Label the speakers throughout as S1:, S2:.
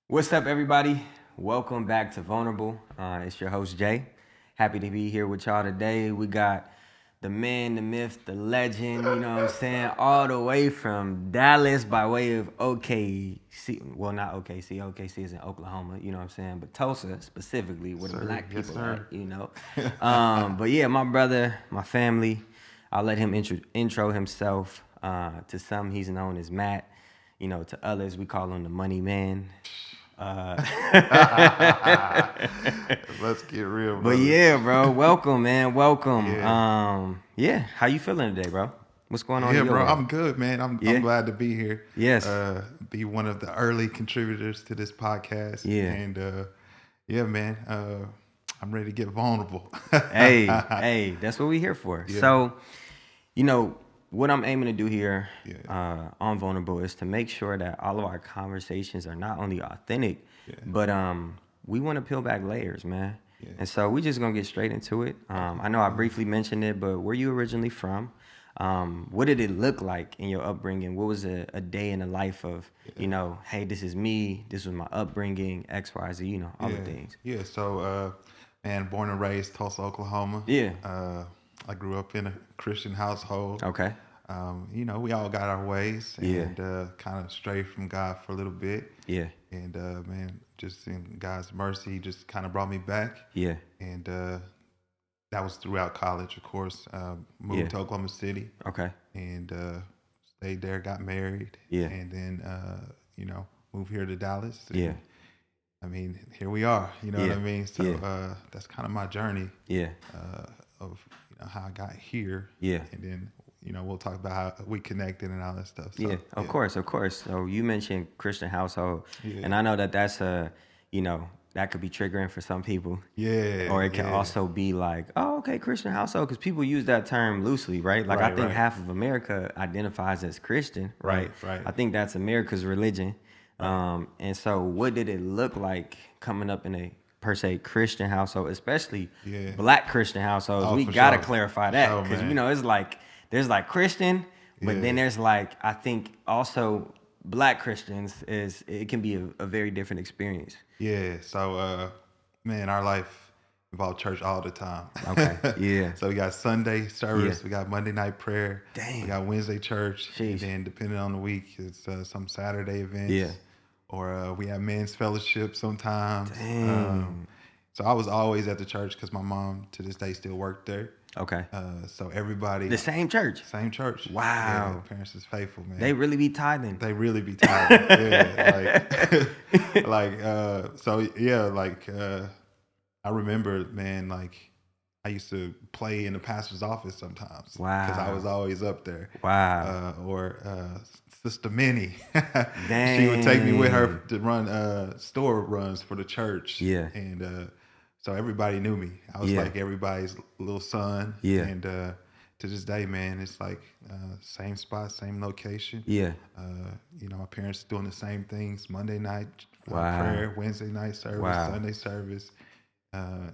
S1: What's up, everybody? Welcome back to Vulnerable. It's your host, Jay. Happy to be here with y'all today. We got the man, the myth, the legend, you know what I'm saying? All the way from Dallas by way of OKC. Well, not OKC. OKC is in Oklahoma, you know what I'm saying? But Tulsa, specifically, where the black
S2: Yes,
S1: people at,
S2: sir.
S1: you know? But yeah, my brother, my family, I'll let him intro himself. To some, he's known as Matt. You know, to others, we call him the Money Man. Uh,
S2: Let's get real,
S1: but
S2: brother.
S1: yeah, bro, welcome, man, welcome.
S2: Yeah.
S1: Yeah, how you feeling today, bro? What's going on
S2: Yeah,
S1: in your
S2: bro.
S1: world?
S2: I'm good, man. I'm
S1: Yeah,
S2: glad to be here.
S1: yes,
S2: Be one of the early contributors to this podcast.
S1: yeah.
S2: And yeah, man. I'm ready to get vulnerable.
S1: Hey, that's what we here for.
S2: Yeah.
S1: So, you know, what I'm aiming to do here
S2: Yeah.
S1: on Vulnerable is to make sure that all of our conversations are not only authentic,
S2: Yeah.
S1: but we want to peel back layers, man.
S2: Yeah.
S1: And so we just gonna get straight into it. I know I briefly mentioned it, but where you originally from? What did it look like in your upbringing? What was a day in the life of, hey, this is me, this was my upbringing, X, Y, Z, all the
S2: Yeah.
S1: things.
S2: Yeah. So, man, born and raised Tulsa, Oklahoma.
S1: Yeah.
S2: I grew up in a Christian household.
S1: Okay.
S2: We all got our ways
S1: Yeah.
S2: and kind of strayed from God for a little bit.
S1: Yeah.
S2: And man, just in God's mercy, He just kind of brought me back.
S1: Yeah.
S2: And that was throughout college, of course. Moved
S1: Yeah.
S2: to Oklahoma City
S1: Okay.
S2: and stayed there, got married.
S1: Yeah.
S2: And then, moved here to Dallas. And,
S1: Yeah.
S2: I mean, here we are. You know what
S1: Yeah.
S2: I mean? So
S1: Yeah.
S2: that's kind of my journey
S1: Yeah.
S2: of how I got here.
S1: Yeah.
S2: And then, we'll talk about how we connected and all that stuff. So,
S1: Yeah, of course, of course. So you mentioned Christian household,
S2: Yeah.
S1: and I know that that's that could be triggering for some people.
S2: Yeah.
S1: Or it can
S2: yeah.
S1: also be like, oh, okay, Christian household, because people use that term loosely, right? Like I
S2: Right,
S1: think
S2: right.
S1: half of America identifies as Christian, right?
S2: Right.
S1: I think that's America's religion. And so what did it look like coming up in a per se Christian household, especially
S2: Yeah.
S1: black Christian households?
S2: Oh,
S1: We
S2: for
S1: gotta
S2: sure.
S1: clarify
S2: For
S1: that
S2: sure,
S1: because
S2: man.
S1: it's like there's like Christian, but then
S2: Yeah.
S1: there's like I think also black Christians it can be a very different experience.
S2: Yeah. So, man, our life involved church all the time.
S1: Okay. Yeah.
S2: So we got Sunday service,
S1: Yeah.
S2: we got Monday night prayer,
S1: Dang.
S2: we got Wednesday church,
S1: Sheesh.
S2: and then depending on the week, it's some Saturday events.
S1: Yeah.
S2: Or we have men's fellowship sometimes.
S1: Dang.
S2: So I was always at the church because my mom to this day still worked there.
S1: Okay.
S2: So everybody,
S1: The same church.
S2: same church.
S1: Wow.
S2: Yeah, parents is faithful, man.
S1: They really be tithing.
S2: They really be tired. Yeah, I remember, man, like I used to play in the pastor's office sometimes. Because I
S1: Wow.
S2: was always up there.
S1: Wow.
S2: Or Sister Minnie. She would take me with her
S1: Dang.
S2: to run store runs for the church.
S1: Yeah.
S2: And so everybody knew me. I was
S1: Yeah.
S2: like everybody's little son.
S1: Yeah.
S2: And to this day, man, it's like same spot, same location.
S1: Yeah.
S2: My parents doing the same things: Monday night
S1: Wow.
S2: prayer, Wednesday night service,
S1: Wow.
S2: Sunday service.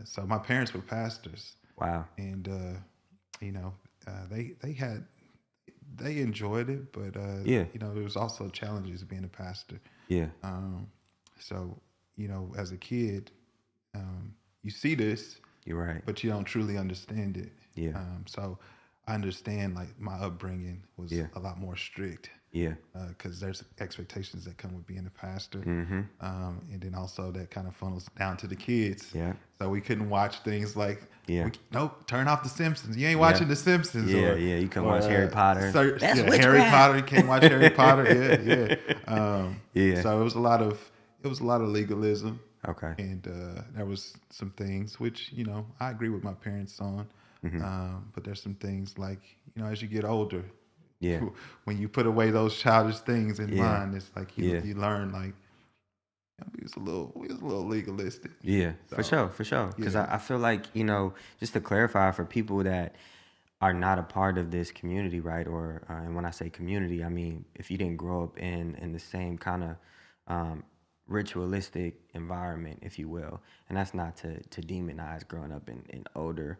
S2: So my parents were pastors,
S1: Wow.
S2: and they enjoyed it, but
S1: Yeah.
S2: there was also challenges being a pastor.
S1: Yeah.
S2: So as a kid, you see this,
S1: You're right.
S2: but you don't truly understand it.
S1: Yeah.
S2: So I understand like my upbringing was
S1: Yeah.
S2: a lot more strict.
S1: Yeah.
S2: Because there's expectations that come with being a pastor,
S1: Mm-hmm.
S2: and then also that kind of funnels down to the kids.
S1: Yeah.
S2: So we couldn't watch things like,
S1: Yeah.
S2: Nope, turn off The Simpsons. You ain't watching The Simpsons.
S1: Yeah,
S2: or,
S1: yeah, you can
S2: or,
S1: watch Harry Potter. That's
S2: Harry
S1: witchcraft.
S2: Potter. You can't watch Harry Potter. Yeah.
S1: Yeah.
S2: So it was a lot of legalism,
S1: Okay.
S2: and there was some things which I agree with my parents on, but there's some things like as you get older.
S1: Yeah.
S2: When you put away those childish things in
S1: Yeah.
S2: mind, it's like you
S1: Yeah.
S2: learn like we was a little legalistic.
S1: Yeah, for
S2: So,
S1: sure. Because
S2: yeah.
S1: I feel like, just to clarify for people that are not a part of this community, right? Or, and when I say community, I mean, if you didn't grow up in the same kind of ritualistic environment, if you will, and that's not to demonize growing up in older,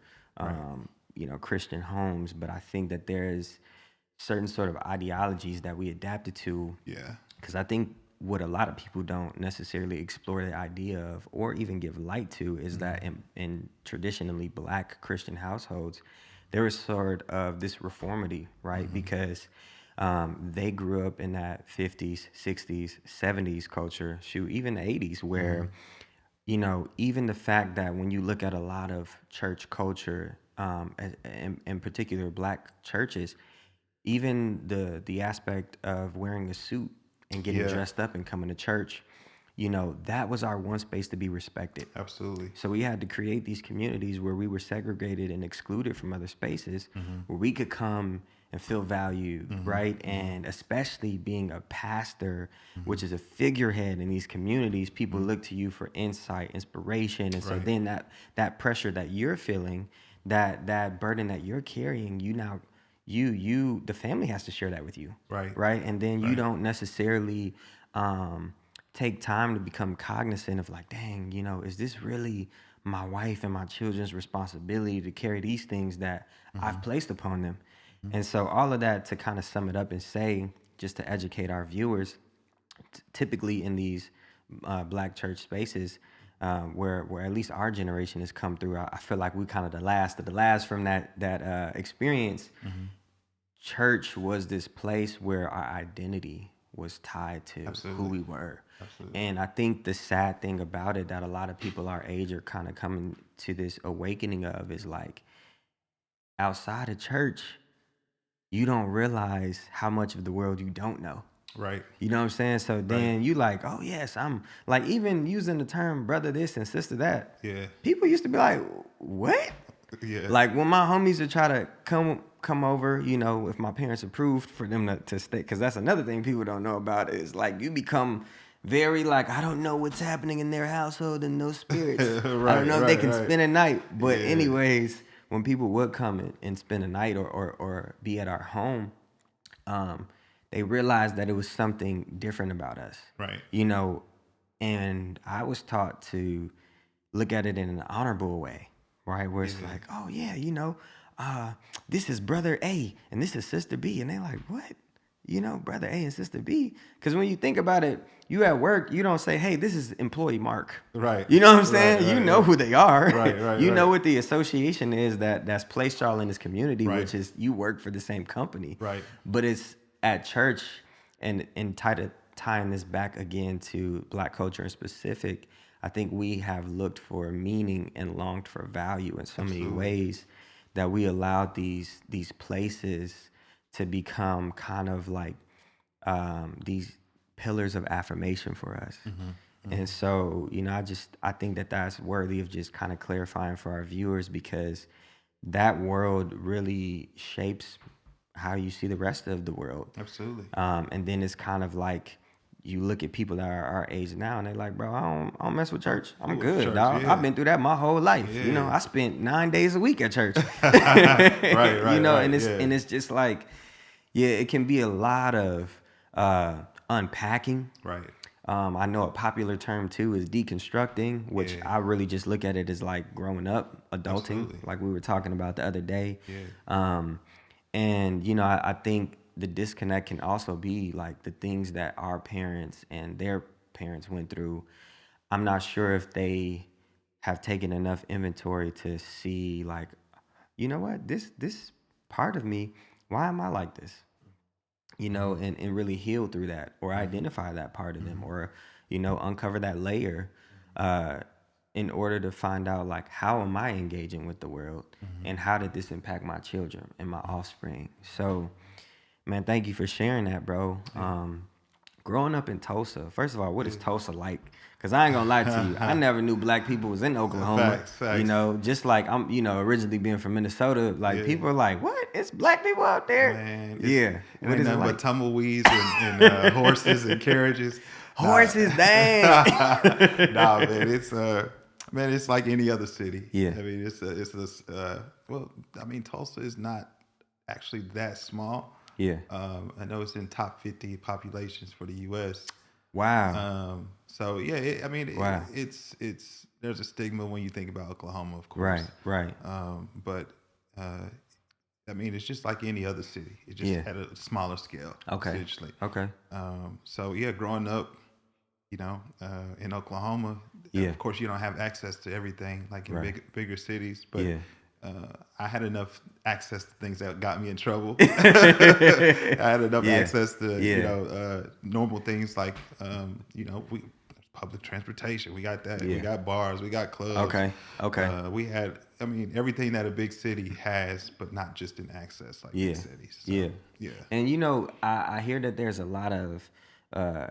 S1: Christian homes, but I think that there's certain sort of ideologies that we adapted to
S2: Yeah.
S1: because I think what a lot of people don't necessarily explore the idea of or even give light to is that in traditionally black Christian households, there is sort of this reformity, right? Because they grew up in that 50s, 60s, 70s culture, shoot, even the 80s, where, even the fact that when you look at a lot of church culture, in particular black churches, even the aspect of wearing a suit and getting
S2: Yeah,
S1: dressed up and coming to church, that was our one space to be respected.
S2: absolutely.
S1: So we had to create these communities where we were segregated and excluded from other spaces where we could come and feel valued, right? And especially being a pastor, which is a figurehead in these communities, people look to you for insight, inspiration. And so
S2: Right.
S1: then that pressure that you're feeling, that burden that you're carrying, the family has to share that with you,
S2: Right.
S1: right? And then you
S2: Right.
S1: don't necessarily take time to become cognizant of like, dang, is this really my wife and my children's responsibility to carry these things that I've placed upon them? And so all of that to kind of sum it up and say, just to educate our viewers, typically in these black church spaces, where at least our generation has come through, I feel like we kind of the last from that experience. Church was this place where our identity was tied to who
S2: Absolutely.
S1: we were.
S2: Absolutely.
S1: And I think the sad thing about it that a lot of people our age are kind of coming to this awakening of is like, outside of church, you don't realize how much of the world you don't know.
S2: Right.
S1: You know what I'm saying? So
S2: Right.
S1: then you like, oh yes, I'm like, even using the term brother this and sister that.
S2: Yeah.
S1: People used to be like, what?
S2: Yeah.
S1: Like when my homies would try to come over, if my parents approved for them to stay, because that's another thing people don't know about is like you become very like, I don't know what's happening in their household and those spirits. I don't know if they can spend a night. But
S2: Yeah.
S1: anyways, when people would come and spend a night or be at our home, they realized that it was something different about us.
S2: Right.
S1: And I was taught to look at it in an honorable way, right? Where it's like, oh yeah, this is brother A and this is sister B. And they're like, what? Brother A and sister B. Because when you think about it, you at work, you don't say, hey, this is employee Mark.
S2: Right.
S1: You know what I'm saying?
S2: Right,
S1: You know who they are.
S2: Right.
S1: You know what the association is that's placed y'all in this community,
S2: Right.
S1: which is you work for the same company.
S2: Right.
S1: But it's at church and tying this back again to black culture in specific, I think we have looked for meaning and longed for value in so many ways that we allowed these places to become kind of like these pillars of affirmation for us. And so, I think that that's worthy of just kind of clarifying for our viewers, because that world really shapes how you see the rest of the world.
S2: Absolutely.
S1: And then it's kind of like you look at people that are our age now and they're like, bro, I don't mess with church. I'm good,
S2: church,
S1: dog.
S2: yeah.
S1: I've been through that my whole life.
S2: Yeah.
S1: I spent 9 days a week at church.
S2: Right.
S1: And it's
S2: yeah.
S1: and it's just like, yeah, it can be a lot of unpacking.
S2: Right.
S1: I know a popular term too is deconstructing, which
S2: Yeah.
S1: I really just look at it as like growing up, adulting,
S2: Absolutely.
S1: like we were talking about the other day.
S2: Yeah.
S1: And I think the disconnect can also be like the things that our parents and their parents went through. I'm not sure if they have taken enough inventory to see like, you know what, this part of me, why am I like this? And really heal through that or identify that part of them or, uncover that layer in order to find out like, how am I engaging with the world and how did this impact my children and my offspring? So, man, thank you for sharing that, bro. Growing up in Tulsa, first of all, what is Tulsa like? Because I ain't gonna lie to you, I never knew black people was in Oklahoma.
S2: Facts.
S1: Just like I'm, originally being from Minnesota, like people are like, what? It's black people out there?
S2: Man,
S1: Yeah.
S2: It ain't nothing but tumbleweeds and horses and carriages.
S1: Horses, dang.
S2: Nah, man, it's like any other city.
S1: Yeah.
S2: I mean, Tulsa is not actually that small.
S1: Yeah.
S2: I know it's in top 50 populations for the U.S.
S1: Wow.
S2: So yeah,
S1: Wow.
S2: it's there's a stigma when you think about Oklahoma, of course.
S1: Right.
S2: But it's just like any other city. It just at a smaller scale.
S1: Okay.
S2: Essentially.
S1: Okay.
S2: So yeah, growing up, in Oklahoma,
S1: Yeah.
S2: of course, you don't have access to everything like in
S1: Right.
S2: bigger cities, but
S1: Yeah.
S2: I had enough access to things that got me in trouble. I had enough
S1: Yeah.
S2: access to,
S1: Yeah.
S2: normal things like, we public transportation. We got that. We
S1: Yeah.
S2: got bars. We got clubs.
S1: Okay. Okay.
S2: We had, I mean, everything that a big city has, but not just in access like big
S1: Yeah.
S2: cities. So,
S1: Yeah.
S2: yeah.
S1: And I hear that there's a lot of uh,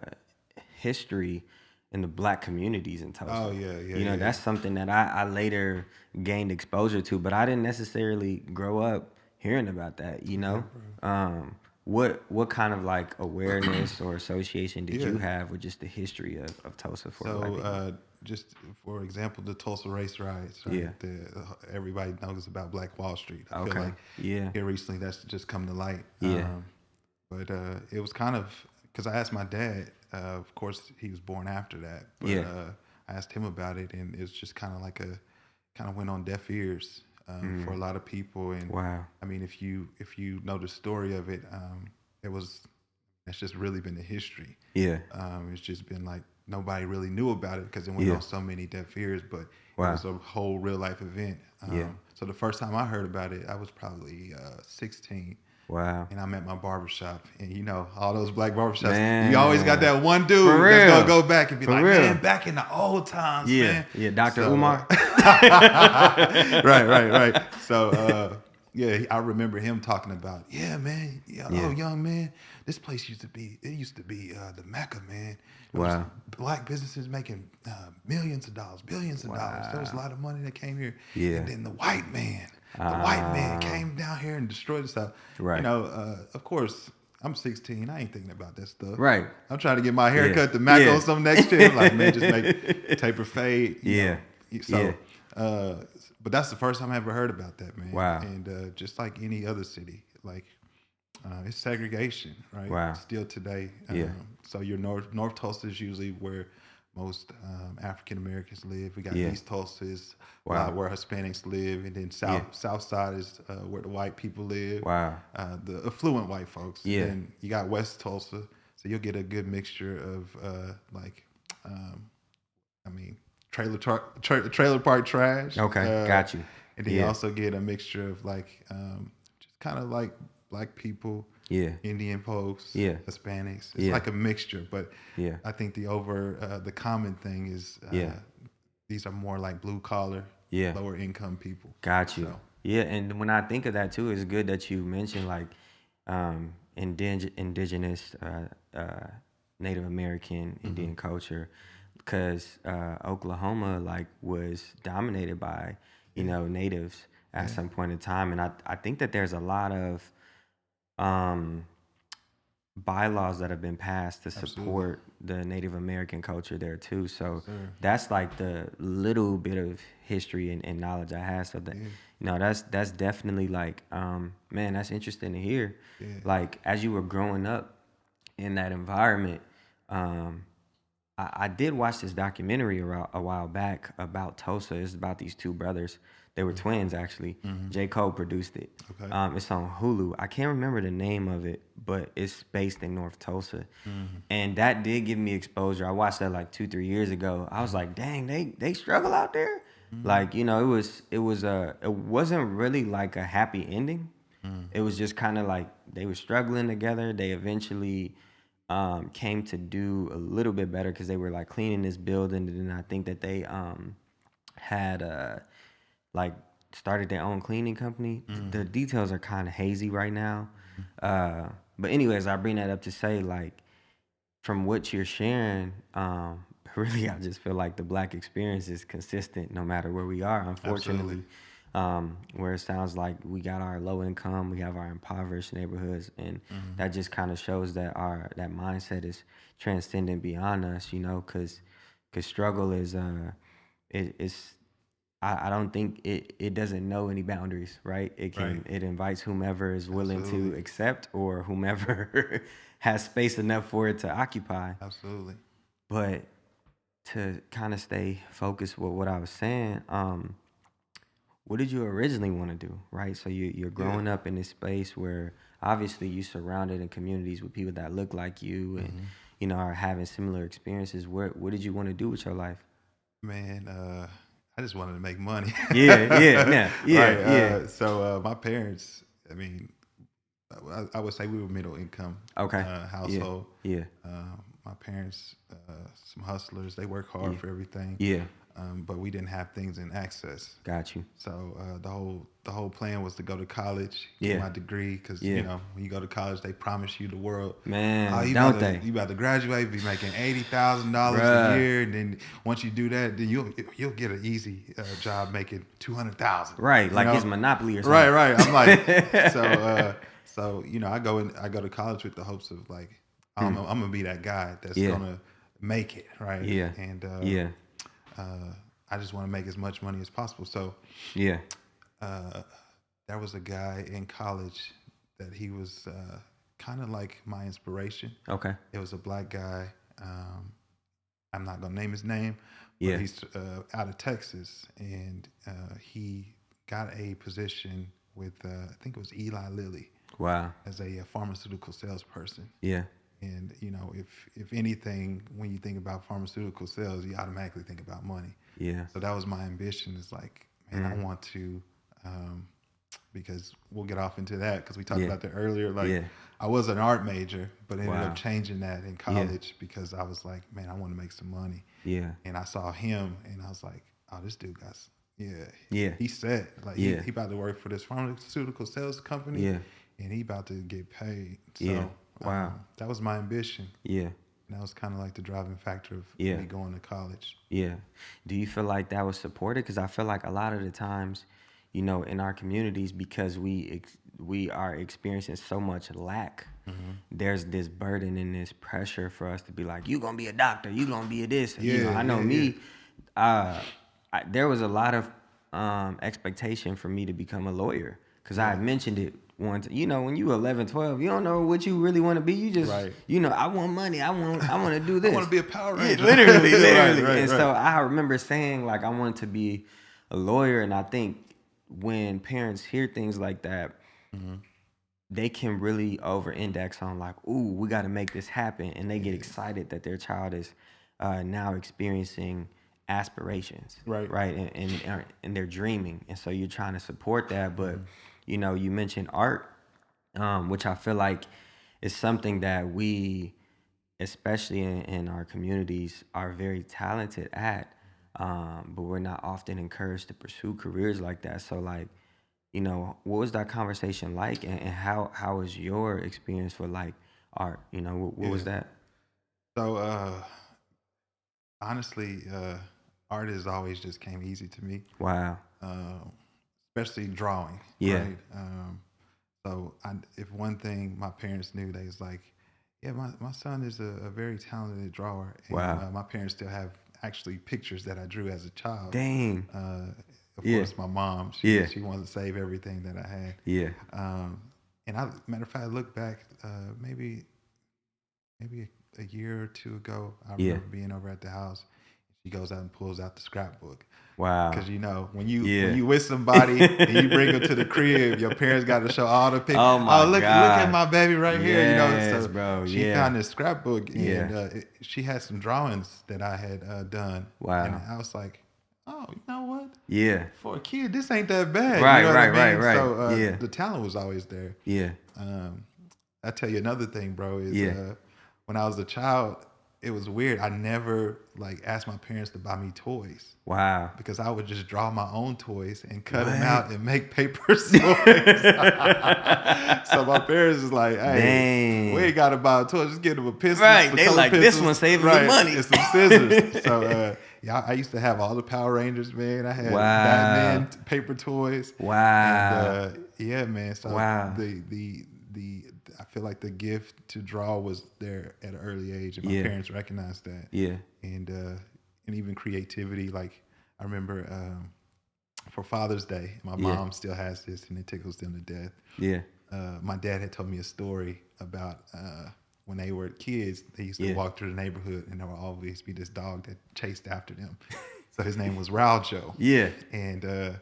S1: history in the black communities in Tulsa.
S2: Oh, yeah, yeah, yeah.
S1: That's something that I later gained exposure to, but I didn't necessarily grow up hearing about that. What kind of like awareness or association did
S2: Yeah.
S1: you have with just the history of Tulsa for black
S2: So,
S1: people?
S2: just for example, the Tulsa race riots, right?
S1: Yeah.
S2: Everybody knows about Black Wall Street. I feel
S1: Okay.
S2: like
S1: Yeah.
S2: here recently that's just come to light.
S1: Yeah.
S2: But it was kind of because I asked my dad. Of course, he was born after that. But
S1: Yeah.
S2: I asked him about it, and it's just kind of like kind of went on deaf ears for a lot of people. And
S1: Wow.
S2: I mean, if you know the story of it, it was that's just really been the history.
S1: Yeah.
S2: It's just been like nobody really knew about it because it went
S1: Yeah.
S2: on so many deaf ears, but
S1: Wow.
S2: it was a whole real life event.
S1: Yeah.
S2: So the first time I heard about it, I was probably 16.
S1: Wow.
S2: And I'm at my barbershop, and all those black barbershops,
S1: Man.
S2: you always got that one dude
S1: For
S2: that's
S1: real.
S2: gonna go back and be
S1: For
S2: like,
S1: real.
S2: man, back in the old times,
S1: Yeah.
S2: man.
S1: Yeah. Dr.
S2: So,
S1: Umar.
S2: right. So, I remember him talking about, yeah, man,
S1: Yeah.
S2: oh, young man, this place used to be the Mecca, man. There was
S1: Wow.
S2: black businesses making millions of dollars, billions of dollars. There was a lot of money that came here.
S1: Yeah.
S2: And then the white man came down here and destroyed the stuff.
S1: Right.
S2: Of course, I'm 16. I ain't thinking about that stuff.
S1: Right.
S2: I'm trying to get my hair
S1: Yeah.
S2: cut to Mac
S1: Yeah.
S2: on some next year. Like, man, just make taper fade.
S1: Yeah.
S2: So, but that's the first time I ever heard about that, man.
S1: Wow.
S2: And just like any other city, like it's segregation, right?
S1: Wow.
S2: Still today.
S1: Yeah.
S2: So your North Tulsa is usually where most African Americans live. We got
S1: Yeah.
S2: East Tulsa is
S1: Wow.
S2: where Hispanics live, and then South Side is where the white people live.
S1: Wow.
S2: The affluent white folks.
S1: Yeah.
S2: And you got West Tulsa, so you'll get a good mixture of trailer park trash.
S1: Okay. Got you.
S2: And then you
S1: Yeah.
S2: also get a mixture of just kind of like black people,
S1: Yeah.
S2: Indian folks,
S1: Yeah.
S2: Hispanics. It's
S1: Yeah.
S2: like a mixture, but
S1: Yeah.
S2: I think the common thing is
S1: Yeah.
S2: these are more like blue collar,
S1: Yeah.
S2: lower income people.
S1: Got you.
S2: So,
S1: Yeah, and when I think of that too, it's good that you mentioned like indigenous, Native American, Indian culture, because Oklahoma like was dominated by natives at some point in time, and I think that there's a lot of bylaws that have been passed to
S2: Absolutely.
S1: support the Native American culture there too. So
S2: Sir.
S1: that's like the little bit of history and knowledge I have. So that that's definitely like man, that's interesting to hear.
S2: Yeah.
S1: Like as you were growing up in that environment, I did watch this documentary a while back about Tulsa. It's about these two brothers. They were twins, actually. J. Cole produced it.
S2: Okay.
S1: It's on Hulu. I can't remember the name of it, but it's based in North Tulsa. And that did give me exposure. I watched that like 2-3 years ago. I was like, dang, they struggle out there. Like, it wasn't really like a happy ending. It was just kind of like they were struggling together. They eventually came to do a little bit better because they were like cleaning this building, and then I think that they had like started their own cleaning company. The details are kind of hazy right now, but anyways, I bring that up to say like from what you're sharing, really I just feel like the black experience is consistent no matter where we are, unfortunately. Where it sounds like we got our low income, we have our impoverished neighborhoods, and that just kind of shows that that mindset is transcendent beyond us, because struggle is I don't think it doesn't know any boundaries, right? It invites whomever is willing to accept or whomever has space enough for it to occupy.
S2: Absolutely.
S1: But to kind of stay focused with what I was saying, what did you originally want to do, right? So you're growing up in this space where obviously you're surrounded in communities with people that look like you, and are having similar experiences. What did you want to do with your life?
S2: Man, I just wanted to make money.
S1: Yeah, yeah, yeah,
S2: Right.
S1: yeah, yeah.
S2: So my parents, I mean, I would say we were middle income
S1: Okay. Yeah,
S2: household.
S1: yeah,
S2: My parents, some hustlers, they work hard
S1: yeah,
S2: for everything,
S1: yeah.
S2: but we didn't have things in access.
S1: Got you.
S2: So the whole plan was to go to college, get
S1: Yeah,
S2: my degree, because
S1: yeah.
S2: when you go to college, they promise you the world. Oh,
S1: Man, don't they?
S2: you about to graduate, be making $80,000 a
S1: Bruh.
S2: year, and then once you do that, then you'll get an easy job making 200,000.
S1: Right,
S2: You
S1: like
S2: know?
S1: it's Monopoly or
S2: Right,
S1: something.
S2: right. I'm like, so I go to college with the hopes of like I'm gonna be that guy that's
S1: Yeah,
S2: gonna make it, right?
S1: yeah,
S2: And
S1: yeah,
S2: I just want to make as much money as possible. So
S1: yeah.
S2: uh, there was a guy in college that he was kind of like my inspiration.
S1: Okay.
S2: It was a black guy. I'm not gonna name his name, but
S1: Yeah.
S2: he's out of Texas, and he got a position with I think it was Eli Lilly
S1: Wow.
S2: as a pharmaceutical salesperson.
S1: Yeah.
S2: And if anything, when you think about pharmaceutical sales, you automatically think about money.
S1: Yeah.
S2: So that was my ambition. Is like, man, I want to, because we'll get off into that because we talked
S1: Yeah.
S2: about that earlier. Like,
S1: Yeah.
S2: I was an art major, but ended
S1: Wow.
S2: up changing that in college because I was like, man, I want to make some money.
S1: Yeah.
S2: And I saw him, and I was like, oh, this dude got,
S1: Yeah.
S2: he's set. Like,
S1: Yeah.
S2: he about to work for this pharmaceutical sales company,
S1: Yeah.
S2: and he about to get paid. So,
S1: Yeah. Wow.
S2: that was my ambition.
S1: Yeah.
S2: And that was kind of like the driving factor of
S1: Yeah.
S2: me going to college.
S1: Yeah. Do you feel like that was supported? Because I feel like a lot of the times, in our communities, because we are experiencing so much lack, there's this burden and this pressure for us to be like, you gonna be a doctor, you gonna be a this.
S2: Yeah,
S1: I know
S2: yeah,
S1: me. There was a lot of expectation for me to become a lawyer because I had mentioned it once. When you 11, 12, you don't know what you really want to be. You just,
S2: Right.
S1: I want money. I want to do
S2: I
S1: this.
S2: want to be a Power
S1: Yeah,
S2: Ranger.
S1: literally.
S2: Right,
S1: And
S2: right.
S1: so I remember saying like I wanted to be a lawyer, and I think when parents hear things like that, they can really over-index on like, ooh, we got to make this happen, and they get excited that their child is now experiencing aspirations,
S2: Right.
S1: right, and they're dreaming, and so you're trying to support that. But you mentioned art, which I feel like is something that we, especially in our communities, are very talented at, but we're not often encouraged to pursue careers like that. So like, what was that conversation like, and how was your experience for like art? What was
S2: Yeah.
S1: that?
S2: So honestly, art has always just came easy to me,
S1: Wow.
S2: especially drawing.
S1: Yeah.
S2: Right. So if one thing my parents knew, they was like, yeah, my son is a very talented drawer. And
S1: Wow.
S2: my parents still have actually pictures that I drew as a child.
S1: Dang.
S2: Of
S1: Yeah.
S2: course, my mom,
S1: Yeah.
S2: she wanted to save everything that I had.
S1: Yeah.
S2: And matter of fact, I look back, maybe a year or two ago, I
S1: Yeah.
S2: remember being over at the house. She goes out and pulls out the scrapbook.
S1: Wow.
S2: Because when you
S1: Yeah.
S2: with somebody and you bring them to the crib, your parents got to show all the pictures.
S1: Oh my
S2: look
S1: God.
S2: at my baby right here.
S1: Yes,
S2: So
S1: bro.
S2: she
S1: Yeah.
S2: found this scrapbook, and
S1: Yeah.
S2: she had some drawings that I had done.
S1: Wow.
S2: And I was like, oh, you know what?
S1: Yeah.
S2: For a kid, this ain't that bad.
S1: Right,
S2: You know what I
S1: right,
S2: mean?
S1: right.
S2: So
S1: Yeah.
S2: the talent was always there.
S1: Yeah.
S2: I tell you another thing, bro, is
S1: Yeah.
S2: when I was a child, it was weird. I never asked my parents to buy me toys
S1: Wow.
S2: because I would just draw my own toys and cut them
S1: What?
S2: out and make paper toys. So my parents is like, hey,
S1: Dang.
S2: we ain't got to buy a toy. Just get them a pencil.
S1: Right,
S2: some
S1: they
S2: colored
S1: like, this
S2: pencils,
S1: one saving me money.
S2: and some scissors. So I used to have all the Power Rangers, man. I had
S1: Wow.
S2: Batman paper toys.
S1: Wow.
S2: And yeah, man. So
S1: Wow.
S2: I feel like the gift to draw was there at an early age, and my
S1: Yeah.
S2: parents recognized that.
S1: Yeah.
S2: And even creativity. Like I remember for Father's Day, my
S1: Yeah.
S2: mom still has this, and it tickles them to death.
S1: Yeah.
S2: My dad had told me a story about when they were kids. They used to
S1: Yeah.
S2: walk through the neighborhood, and there would always be this dog that chased after them. So his name was Raljo.
S1: Yeah.
S2: And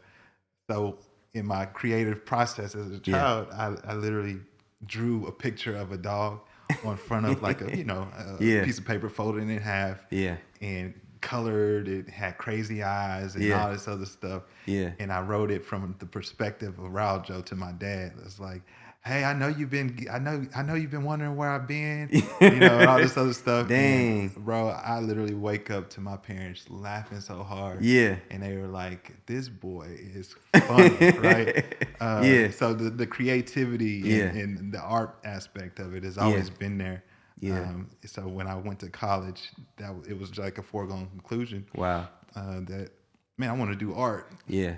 S2: so in my creative process as a child, I literally drew a picture of a dog on front of like a a
S1: Yeah.
S2: piece of paper folded in half
S1: Yeah.
S2: and colored. It had crazy eyes and
S1: Yeah.
S2: all this other stuff.
S1: Yeah.
S2: And I wrote it from the perspective of Raljo to my dad. It's like, hey, I know you've been wondering where I've been, and all this other stuff. And
S1: Dang.
S2: bro, I literally wake up to my parents laughing so hard,
S1: Yeah.
S2: and they were like, "This boy is funny," right?
S1: Yeah.
S2: So the creativity
S1: Yeah.
S2: and the art aspect of it has
S1: Yeah.
S2: always been there.
S1: Yeah.
S2: So when I went to college, it was like a foregone conclusion
S1: Wow.
S2: that man, I want to do art.
S1: Yeah.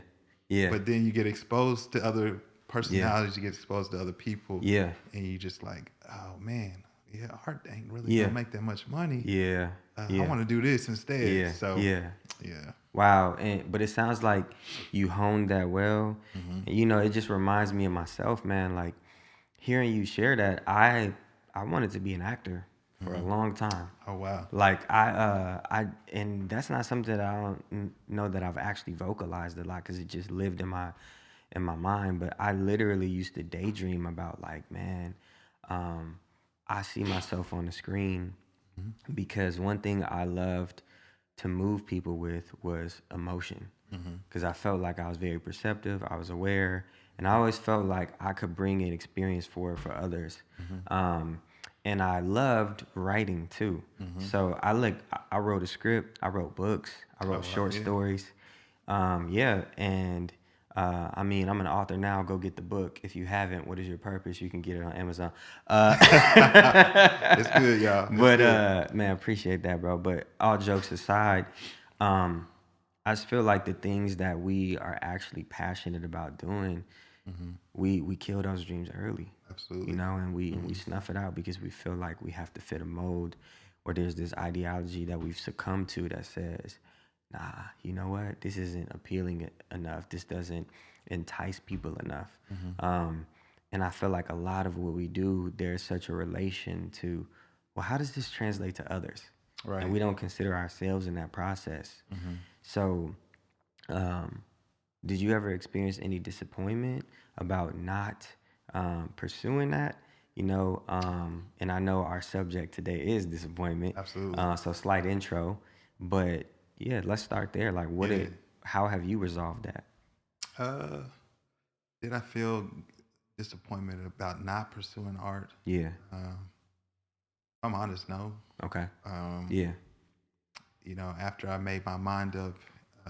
S1: Yeah.
S2: But then you get exposed to other
S1: Yeah.
S2: personalities, you get exposed to other people,
S1: Yeah.
S2: and you just like, oh man, yeah, art ain't really
S1: Yeah.
S2: gonna make that much money.
S1: Yeah.
S2: I
S1: Yeah.
S2: want to do this instead.
S1: Yeah.
S2: So
S1: Yeah.
S2: yeah,
S1: Wow. But it sounds like you honed that well. And, it just reminds me of myself, man. Like hearing you share that, I wanted to be an actor for a long time.
S2: oh wow,
S1: Like and that's not something that I don't know that I've actually vocalized a lot because it just lived in my mind. But I literally used to daydream about like, man, um, I see myself on the screen because one thing I loved to move people with was emotion because I felt like I was very perceptive, I was aware, and I always felt like I could bring an experience for others. And I loved writing too. So I wrote a script, I wrote books, I
S2: oh
S1: wrote
S2: wow,
S1: short
S2: yeah,
S1: stories. Yeah, and I mean, I'm an author now. Go get the book if you haven't. What is your purpose? You can get it on Amazon.
S2: it's good, y'all. It's
S1: But
S2: good.
S1: man, appreciate that, bro. But all jokes aside, um, I just feel like the things that we are actually passionate about doing, we kill those dreams early,
S2: Absolutely.
S1: and we snuff it out because we feel like we have to fit a mold, or there's this ideology that we've succumbed to that says, nah, you know what? This isn't appealing enough. This doesn't entice people enough. And I feel like a lot of what we do, there's such a relation to, well, how does this translate to others? And
S2: Right.
S1: we don't consider ourselves in that process. So, um, did you ever experience any disappointment about not pursuing that? And I know our subject today is disappointment.
S2: Absolutely.
S1: So slight intro, but yeah, let's start there. Like,
S2: Yeah.
S1: how have you resolved that?
S2: Uh, did I feel disappointment about not pursuing art?
S1: Yeah.
S2: I'm honest, no.
S1: Okay.
S2: Um,
S1: Yeah.
S2: After I made my mind up,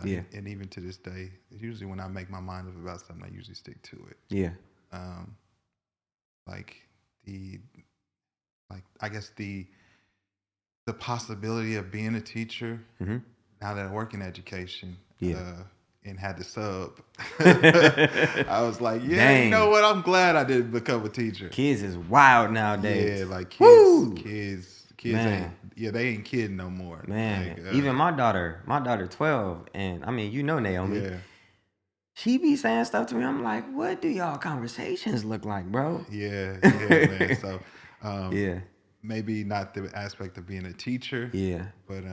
S1: Yeah.
S2: and even to this day, usually when I make my mind up about something, I usually stick to it.
S1: Yeah.
S2: Um, like the, like I guess the possibility of being a teacher
S1: Mm-hmm.
S2: now that I work in education,
S1: Yeah.
S2: and had to sub, I was like, yeah, you know
S1: Dang.
S2: what? I'm glad I didn't become a teacher.
S1: Kids is wild nowadays.
S2: Yeah, like
S1: Woo!
S2: kids ain't,
S1: Man.
S2: they ain't kidding no more.
S1: Man,
S2: Like,
S1: even my daughter 12, and I mean, Naomi,
S2: yeah,
S1: she be saying stuff to me. I'm like, what do y'all conversations look like, bro?
S2: yeah, man. So, um,
S1: Yeah,
S2: maybe not the aspect of being a teacher,
S1: yeah,
S2: but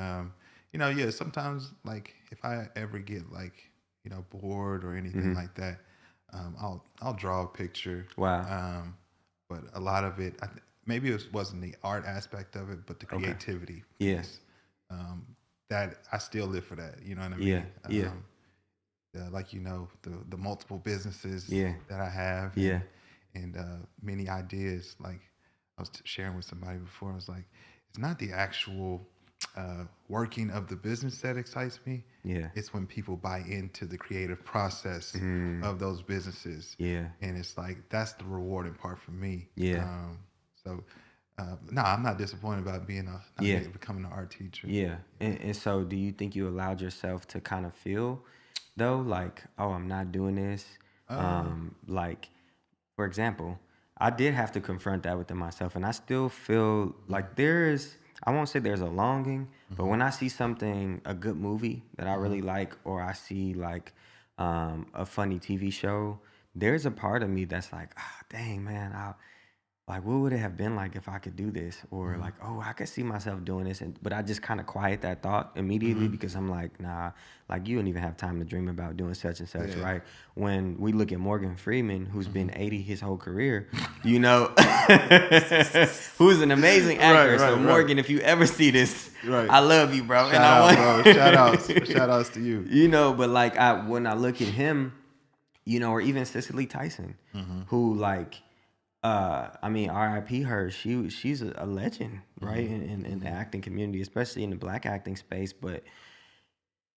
S2: yeah, sometimes like if I ever get like bored or anything like that, I'll draw a picture.
S1: wow,
S2: But a lot of it, maybe it wasn't the art aspect of it, but the
S1: okay,
S2: creativity
S1: yeah,
S2: piece. That I still live for that. You know what I
S1: yeah,
S2: mean?
S1: yeah,
S2: Like the multiple businesses
S1: yeah,
S2: that I have,
S1: yeah,
S2: and many ideas. Like I was sharing with somebody before, I was like, it's not the actual working of the business that excites me.
S1: yeah,
S2: It's when people buy into the creative process of those businesses,
S1: yeah,
S2: and it's like that's the rewarding part for me.
S1: yeah,
S2: So, no, I'm not disappointed about
S1: yeah,
S2: becoming an art teacher.
S1: yeah. And so, do you think you allowed yourself to kind of feel, though, like, oh, I'm not doing this?
S2: Uh,
S1: Like, for example, I did have to confront that within myself, and I still feel like I won't say there's a longing, but when I see something, a good movie that I really like, or I see like a funny TV show, there's a part of me that's like, ah, dang, man, like, what would it have been like if I could do this? Or
S2: Mm-hmm.
S1: like, oh, I could see myself doing this. But I just kind of quiet that thought immediately
S2: Mm-hmm.
S1: because I'm like, nah, like you don't even have time to dream about doing such and such,
S2: Yeah.
S1: right? When we look at Morgan Freeman, who's
S2: Mm-hmm.
S1: been 80 his whole career, you know, who's an amazing
S2: Right,
S1: actor. So
S2: right, right,
S1: Morgan, if you ever see this,
S2: right.
S1: I love you, bro. And
S2: Shout
S1: I
S2: out,
S1: want,
S2: bro. Shout outs to you.
S1: you know, but like when I look at him, you know, or even Cicely Tyson,
S2: Mm-hmm.
S1: who like, I mean, R.I.P. her. She's a legend, right,
S2: Mm-hmm.
S1: in the
S2: Mm-hmm.
S1: acting community, especially in the black acting space. But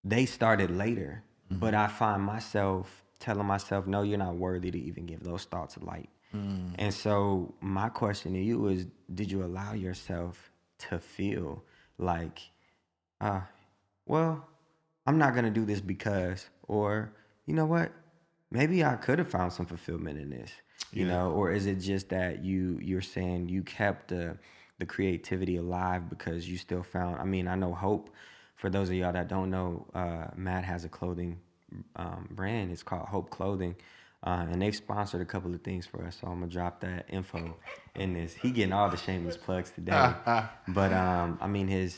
S1: they started later.
S2: Mm-hmm.
S1: But I find myself telling myself, no, you're not worthy to even give those thoughts light.
S2: Mm-hmm.
S1: And so my question to you is, did you allow yourself to feel like, uh, well, I'm not gonna do this because, or you know what, maybe I could have found some fulfillment in this, you
S2: Yeah.
S1: know, or is it just that you're saying you kept the creativity alive because you still found? I mean, I know Hope. For those of y'all that don't know, Matt has a clothing brand. It's called Hope Clothing. And they've sponsored a couple of things for us, so I'm gonna drop that info in this. He getting all the shameless plugs today, but I mean,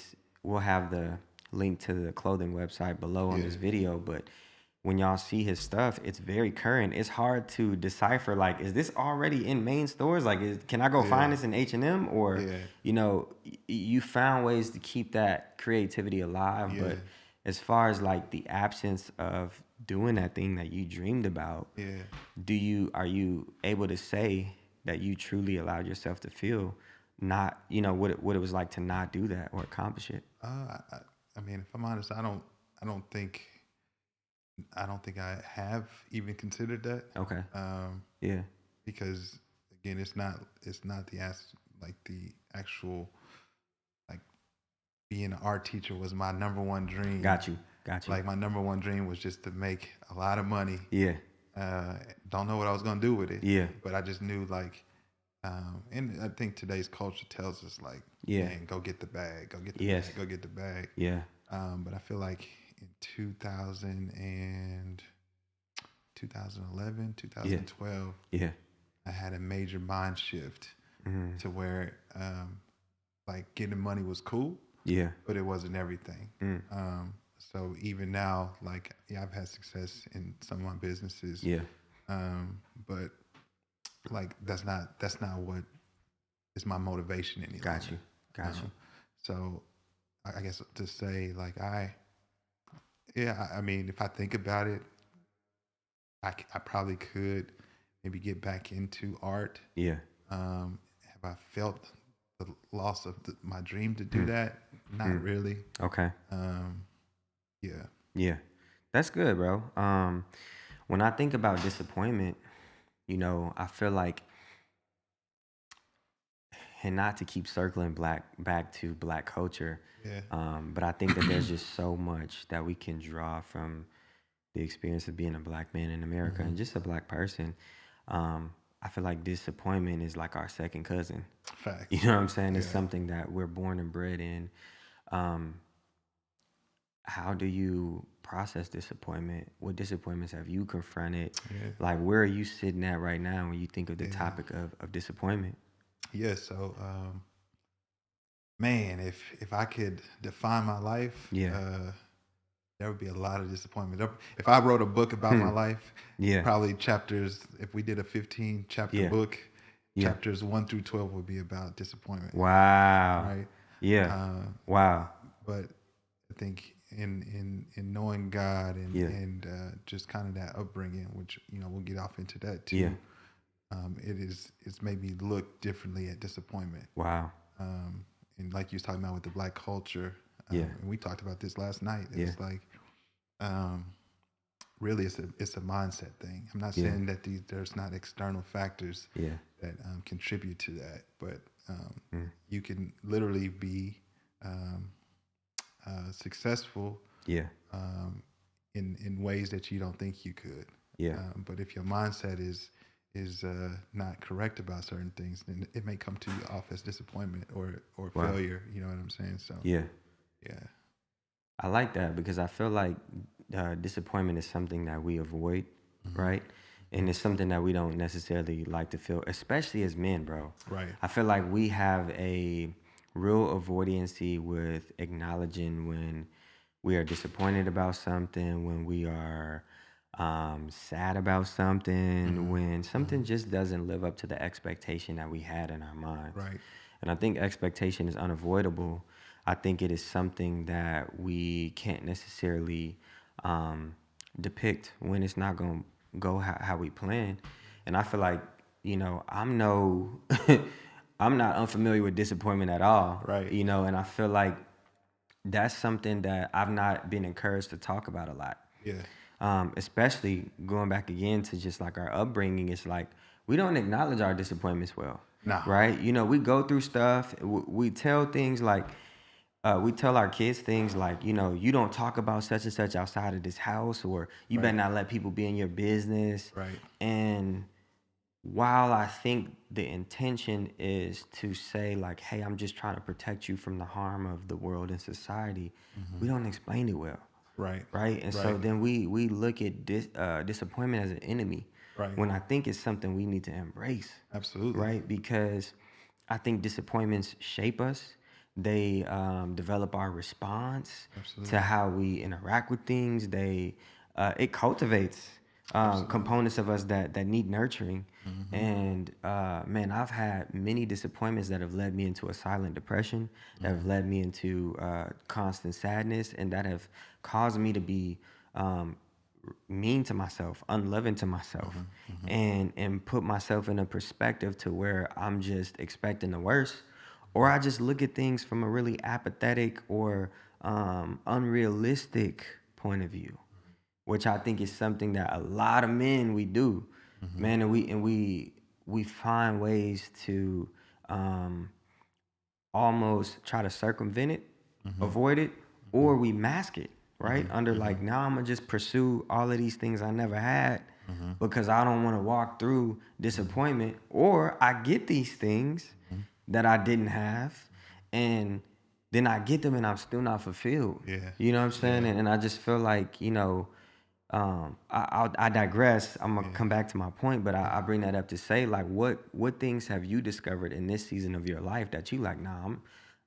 S1: we'll have the link to the clothing website below on
S2: Yeah.
S1: this video. But when y'all see his stuff, it's very current. It's hard to decipher. Like, is this already in main stores? Like, can I go find
S2: Yeah.
S1: this in H&M? Or,
S2: Yeah.
S1: you know, you found ways to keep that creativity alive.
S2: Yeah.
S1: But as far as like the absence of doing that thing that you dreamed about,
S2: Yeah.
S1: are you able to say that you truly allowed yourself to feel not, you know, what it was like to not do that or accomplish it?
S2: I mean, if I'm honest, I don't think, I don't think I have even considered that.
S1: Okay.
S2: Um,
S1: Yeah.
S2: because again, it's not like the actual, like, being an art teacher was my number one dream.
S1: Got you. Got you.
S2: Like, my number one dream was just to make a lot of money.
S1: Yeah.
S2: Don't know what I was gonna do with it.
S1: Yeah.
S2: But I just knew, like, and I think today's culture tells us, like,
S1: Yeah.
S2: man, go get the bag, go get the
S1: Yes.
S2: bag, go get the bag.
S1: Yeah.
S2: But I feel like in 2011,
S1: Yeah.
S2: 2012,
S1: Yeah.
S2: I had a major mind shift
S1: Mm.
S2: to where, like, getting money was cool,
S1: Yeah.
S2: but it wasn't everything.
S1: Mm.
S2: So even now, like, yeah, I've had success in some of my businesses,
S1: Yeah.
S2: but like that's not what is my motivation any
S1: Got
S2: longer.
S1: you. Got you.
S2: So I guess to say, like, I mean, if I think about it, I probably could maybe get back into art.
S1: Yeah.
S2: Have I felt the loss of my dream to do that? Not really.
S1: Okay.
S2: Yeah.
S1: Yeah. That's good, bro. When I think about disappointment, you know, I feel like, and not to keep circling back to black culture,
S2: Yeah.
S1: but I think that there's just so much that we can draw from the experience of being a black man in America and just a black person. I feel like disappointment is like our second cousin.
S2: Facts.
S1: You know what I'm saying? It's
S2: Yeah.
S1: something that we're born and bred in. Um, how do you process disappointment? What disappointments have you confronted?
S2: Yeah.
S1: Like, where are you sitting at right now when you think of the
S2: Yeah.
S1: topic of disappointment?
S2: Yeah. So, man, if I could define my life,
S1: Yeah.
S2: there would be a lot of disappointment. If I wrote a book about my life,
S1: Yeah.
S2: probably chapters. If we did a 15 chapter
S1: Yeah.
S2: book,
S1: Yeah.
S2: chapters 1 through 12 would be about disappointment.
S1: Wow.
S2: Right.
S1: Yeah. Wow.
S2: But I think in knowing God and
S1: Yeah.
S2: just kind of that upbringing, which, you know, we'll get off into that too.
S1: Yeah.
S2: It's made me look differently at disappointment.
S1: Wow.
S2: And like you was talking about with the black culture,
S1: Yeah.
S2: and we talked about this last night.
S1: Yeah.
S2: It's like, really, it's a mindset thing. I'm not
S1: Yeah.
S2: saying that there's not external factors
S1: Yeah.
S2: that contribute to that, but you can literally be successful
S1: Yeah.
S2: in ways that you don't think you could.
S1: Yeah.
S2: But if your mindset is not correct about certain things, then it may come to you off as disappointment or
S1: Wow.
S2: failure. You know what I'm saying? So
S1: Yeah.
S2: yeah.
S1: I like that because I feel like disappointment is something that we avoid, right? And it's something that we don't necessarily like to feel, especially as men, bro.
S2: Right.
S1: I feel like we have a real avoidancy with acknowledging when we are disappointed about something, when we are sad about something, when something just doesn't live up to the expectation that we had in our minds.
S2: Right.
S1: And I think expectation is unavoidable. I think it is something that we can't necessarily depict when it's not going to go how we plan. And I feel like, I'm I'm not unfamiliar with disappointment at all.
S2: Right.
S1: And I feel like that's something that I've not been encouraged to talk about a lot.
S2: Yeah.
S1: Especially going back again to just like our upbringing. It's like we don't acknowledge our disappointments well.
S2: No.
S1: Right? We go through stuff. We tell things like, we tell our kids things like, you don't talk about such and such outside of this house, or you better not let people be in your business.
S2: Right.
S1: And while I think the intention is to say like, hey, I'm just trying to protect you from the harm of the world and society, we don't explain it well.
S2: Right.
S1: Right. And so then we look at disappointment as an enemy.
S2: Right.
S1: When I think it's something we need to embrace.
S2: Absolutely.
S1: Right. Because I think disappointments shape us. They develop our response to how we interact with things. It cultivates components of us that need nurturing. And man, I've had many disappointments that have led me into a silent depression, that have led me into constant sadness, and that have caused me to be mean to myself, unloving to myself, and put myself in a perspective to where I'm just expecting the worst, or I just look at things from a really apathetic or unrealistic point of view, which I think is something that a lot of men we do, man, and we find ways to almost try to circumvent it, avoid it, or we mask it, right? Under like, now I'm gonna just pursue all of these things I never had because I don't want to walk through disappointment, or I get these things that I didn't have, and then I get them and I'm still not fulfilled.
S2: Yeah.
S1: You know what I'm saying? And I just feel like, I digress. I'm gonna come back to my point, but I bring that up to say, like, what things have you discovered in this season of your life that you like, nah,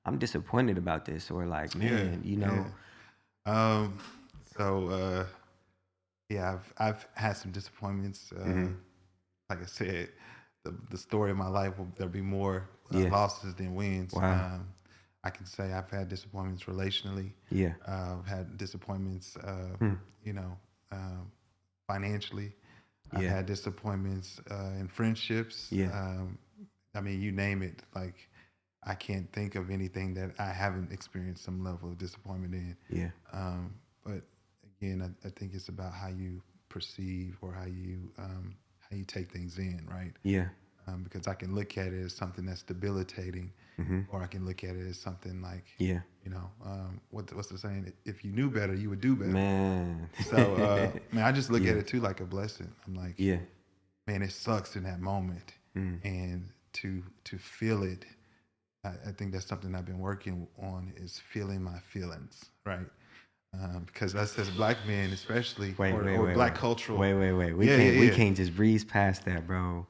S1: I'm disappointed about this, or like, man,
S2: I've had some disappointments. Like I said, the story of my life, there'll be more losses than wins.
S1: Wow.
S2: I can say I've had disappointments relationally.
S1: Yeah.
S2: I've had disappointments, financially. I've had disappointments in friendships.
S1: Yeah.
S2: I mean, you name it. Like, I can't think of anything that I haven't experienced some level of disappointment in.
S1: Yeah.
S2: But again, I think it's about how you perceive or how you take things in, right?
S1: Yeah.
S2: Because I can look at it as something that's debilitating, or I can look at it as something like, what's the saying? If you knew better, you would do better.
S1: Man.
S2: So, man, I just look at it too like a blessing. I'm like,
S1: yeah,
S2: man, it sucks in that moment, and to feel it. I think that's something I've been working on, is feeling my feelings, right? Because us as black men, especially, or black cultural.
S1: Wait. We can't just breeze past that, bro.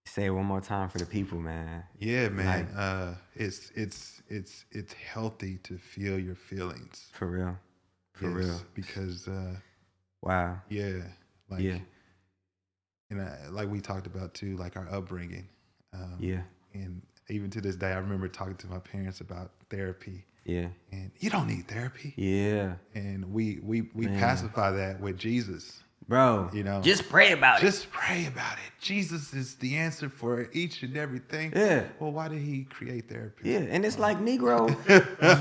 S1: Say it one more time for the people, man.
S2: Yeah, man. Like, it's healthy to feel your feelings.
S1: For real. For real.
S2: Because
S1: wow.
S2: Yeah. Like, and like we talked about too, like our upbringing. And even to this day, I remember talking to my parents about therapy. Yeah. And you don't need therapy.
S1: Yeah.
S2: And we pacify that with Jesus.
S1: Bro, just pray about it.
S2: Just pray about it. Jesus is the answer for each and everything.
S1: Yeah.
S2: Well, why did he create therapy?
S1: Yeah, and it's like, Negro,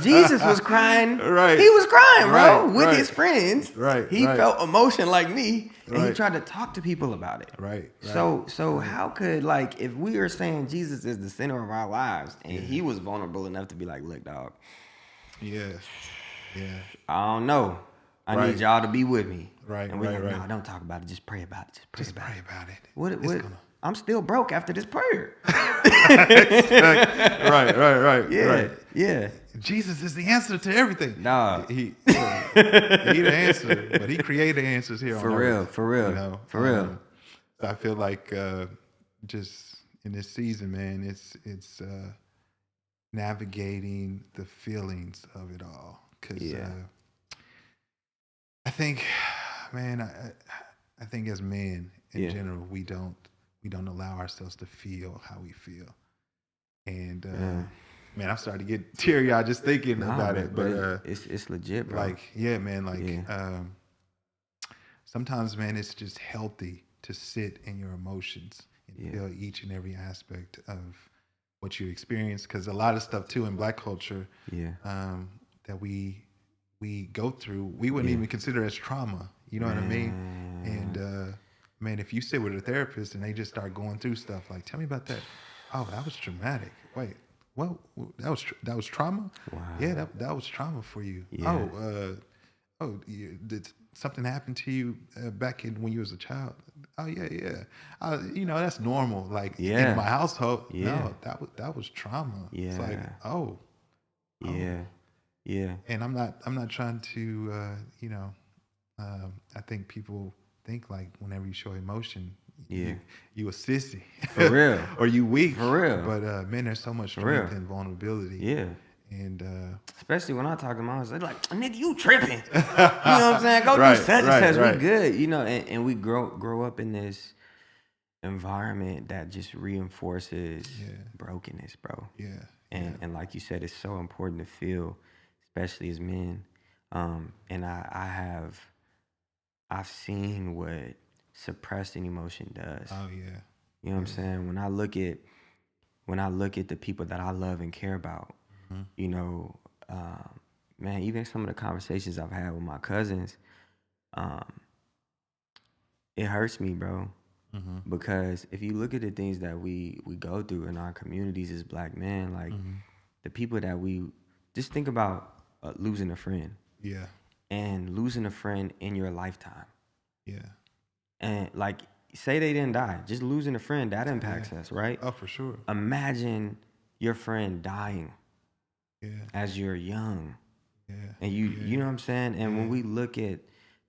S1: Jesus was crying.
S2: Right.
S1: He was crying, bro, with his friends.
S2: Right.
S1: He felt emotion like me, and he tried to talk to people about it.
S2: Right.
S1: So how could, like, if we are saying Jesus is the center of our lives, and he was vulnerable enough to be like, look, dog.
S2: Yeah.
S1: I don't know. I need y'all to be with me.
S2: Right.
S1: And we're like, no, don't talk about it. Just pray about it.
S2: Just pray about it.
S1: What? I'm still broke after this prayer.
S2: Right.
S1: Yeah.
S2: Jesus is the answer to everything.
S1: Nah.
S2: He the answer, but he created answers here on earth.
S1: For real.
S2: I feel like just in this season, man, it's navigating the feelings of it all. Because
S1: Yeah.
S2: I think, man, I think as men in
S1: Yeah.
S2: general, we don't allow ourselves to feel how we feel. And
S1: Yeah.
S2: man, I'm starting to get teary eyed just thinking
S1: Nah,
S2: about it.
S1: but
S2: But
S1: it's legit, bro.
S2: like, yeah, man, like
S1: Yeah.
S2: sometimes, man, it's just healthy to sit in your emotions and
S1: Yeah.
S2: feel each and every aspect of what you experience. Because a lot of stuff too in Black culture
S1: Yeah.
S2: that we go through, we wouldn't
S1: Yeah.
S2: even consider as trauma. You know what I mean? And
S1: Man.
S2: man, if you sit with a therapist and they just start going through stuff like, tell me about that. Oh, that was traumatic. Wait, what? That was trauma?
S1: Wow.
S2: Yeah, that was trauma for you.
S1: Yeah.
S2: Did something happen to you back in when you was a child? Oh yeah, yeah. That's normal. Like in
S1: Yeah.
S2: my household,
S1: Yeah.
S2: no, that was trauma. It's like,
S1: Yeah.
S2: oh, oh.
S1: Yeah. Yeah.
S2: And I'm not trying to I think people think like whenever you show emotion,
S1: Yeah.
S2: you a sissy
S1: For real.
S2: or you weak.
S1: For real.
S2: But man, there's so much
S1: For real.
S2: strength in vulnerability.
S1: Yeah.
S2: And
S1: Especially when I talk to moms, they're like, nigga, you tripping. You know what I'm saying? Go
S2: Right,
S1: do such
S2: right,
S1: and such.
S2: right.
S1: We good. And we grow up in this environment that just reinforces
S2: Yeah.
S1: brokenness, bro.
S2: Yeah.
S1: And like you said, it's so important to feel, especially as men. And I've seen what suppressing emotion does.
S2: Oh yeah.
S1: You know what I'm saying? When I look at the people that I love and care about,
S2: Mhm.
S1: you know, man, even some of the conversations I've had with my cousins, um, it hurts me, bro.
S2: Mhm.
S1: Because if you look at the things that we go through in our communities as black men, like
S2: Mhm.
S1: the people that we just think about losing a friend
S2: Yeah.
S1: and losing a friend in your lifetime.
S2: Yeah.
S1: And like, say they didn't die, just losing a friend, that impacts
S2: Yeah.
S1: us, right?
S2: Oh, for sure.
S1: Imagine your friend dying
S2: Yeah.
S1: as you're young.
S2: Yeah.
S1: And you know what I'm saying? And when
S2: Yeah.
S1: we look at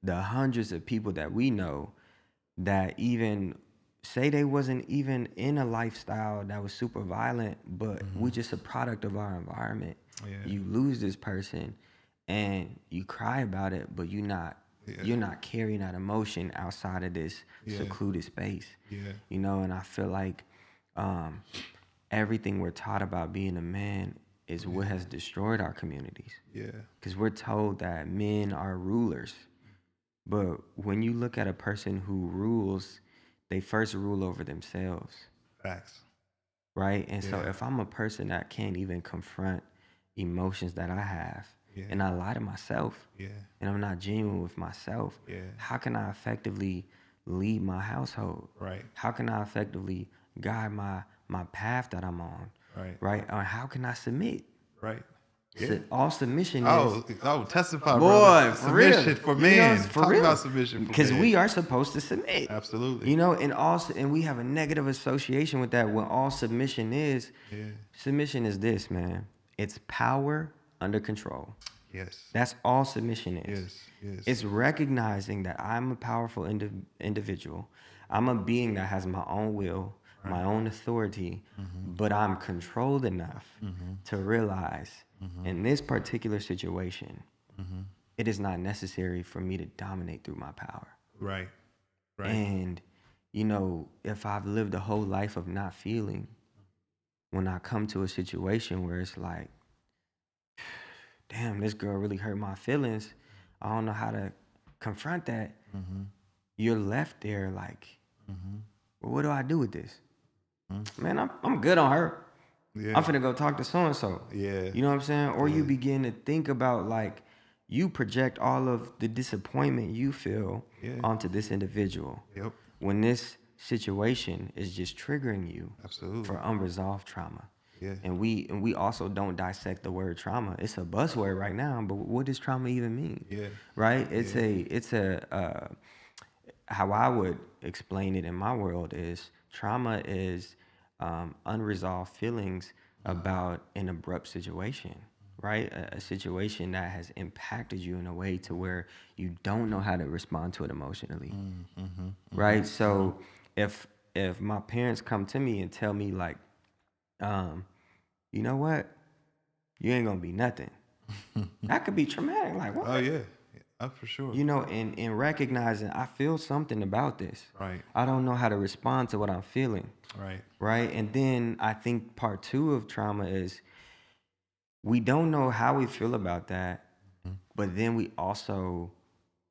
S1: the hundreds of people that we know that even say they wasn't even in a lifestyle that was super violent, but we just a product of our environment.
S2: Yeah.
S1: You lose this person and you cry about it, but
S2: Yeah.
S1: you're not carrying that emotion outside of this
S2: Yeah.
S1: secluded space.
S2: Yeah.
S1: You know, and I feel like everything we're taught about being a man is what has destroyed our communities.
S2: Yeah.
S1: Because we're told that men are rulers. But when you look at a person who rules, they first rule over themselves,
S2: Facts.
S1: right? And so
S2: Yeah.
S1: if I'm a person that can't even confront emotions that I have,
S2: Yeah.
S1: and I lie to myself,
S2: Yeah.
S1: and I'm not genuine with myself,
S2: Yeah.
S1: how can I effectively lead my household?
S2: Right.
S1: How can I effectively guide my path that I'm on?
S2: Right.
S1: Right? Or how can I submit?
S2: Right. Yeah.
S1: All submission is
S2: Testify, brother.
S1: boy, for
S2: Submission
S1: real.
S2: for
S1: You know,
S2: men.
S1: for
S2: Talk
S1: real.
S2: about submission for
S1: Because
S2: men.
S1: we are supposed to submit.
S2: Absolutely.
S1: You know, and we have a negative association with that when all submission is.
S2: Yeah.
S1: Submission is this, man. It's power under control.
S2: Yes.
S1: That's all submission is.
S2: Yes. Yes.
S1: It's recognizing that I'm a powerful individual. I'm a being that has my own will, my own authority, but I'm controlled enough to realize in this particular situation, it is not necessary for me to dominate through my power.
S2: Right. Right.
S1: And, you know, if I've lived a whole life of not feeling, when I come to a situation where it's like, damn, this girl really hurt my feelings, I don't know how to confront that. You're left there like, well, what do I do with this? Man, I'm good on her.
S2: Yeah.
S1: I'm finna go talk to so-and-so.
S2: Yeah.
S1: You know what I'm saying? Or you begin to think about like, you project all of the disappointment you feel onto this individual.
S2: Yep.
S1: When this situation is just triggering you
S2: Absolutely.
S1: for unresolved trauma.
S2: Yeah.
S1: And we also don't dissect the word trauma. It's a buzzword right now, but what does trauma even mean?
S2: Yeah.
S1: Right? It's a how I would explain it in my world is trauma is unresolved feelings about an abrupt situation, right? A situation that has impacted you in a way to where you don't know how to respond to it emotionally, right? So if my parents come to me and tell me like, you know what, you ain't gonna be nothing. That could be traumatic. Like what?
S2: Oh yeah, for sure.
S1: You know, and recognizing I feel something about this.
S2: Right.
S1: I don't know how to respond to what I'm feeling.
S2: Right.
S1: Right. And then I think part two of trauma is we don't know how we feel about that, but then we also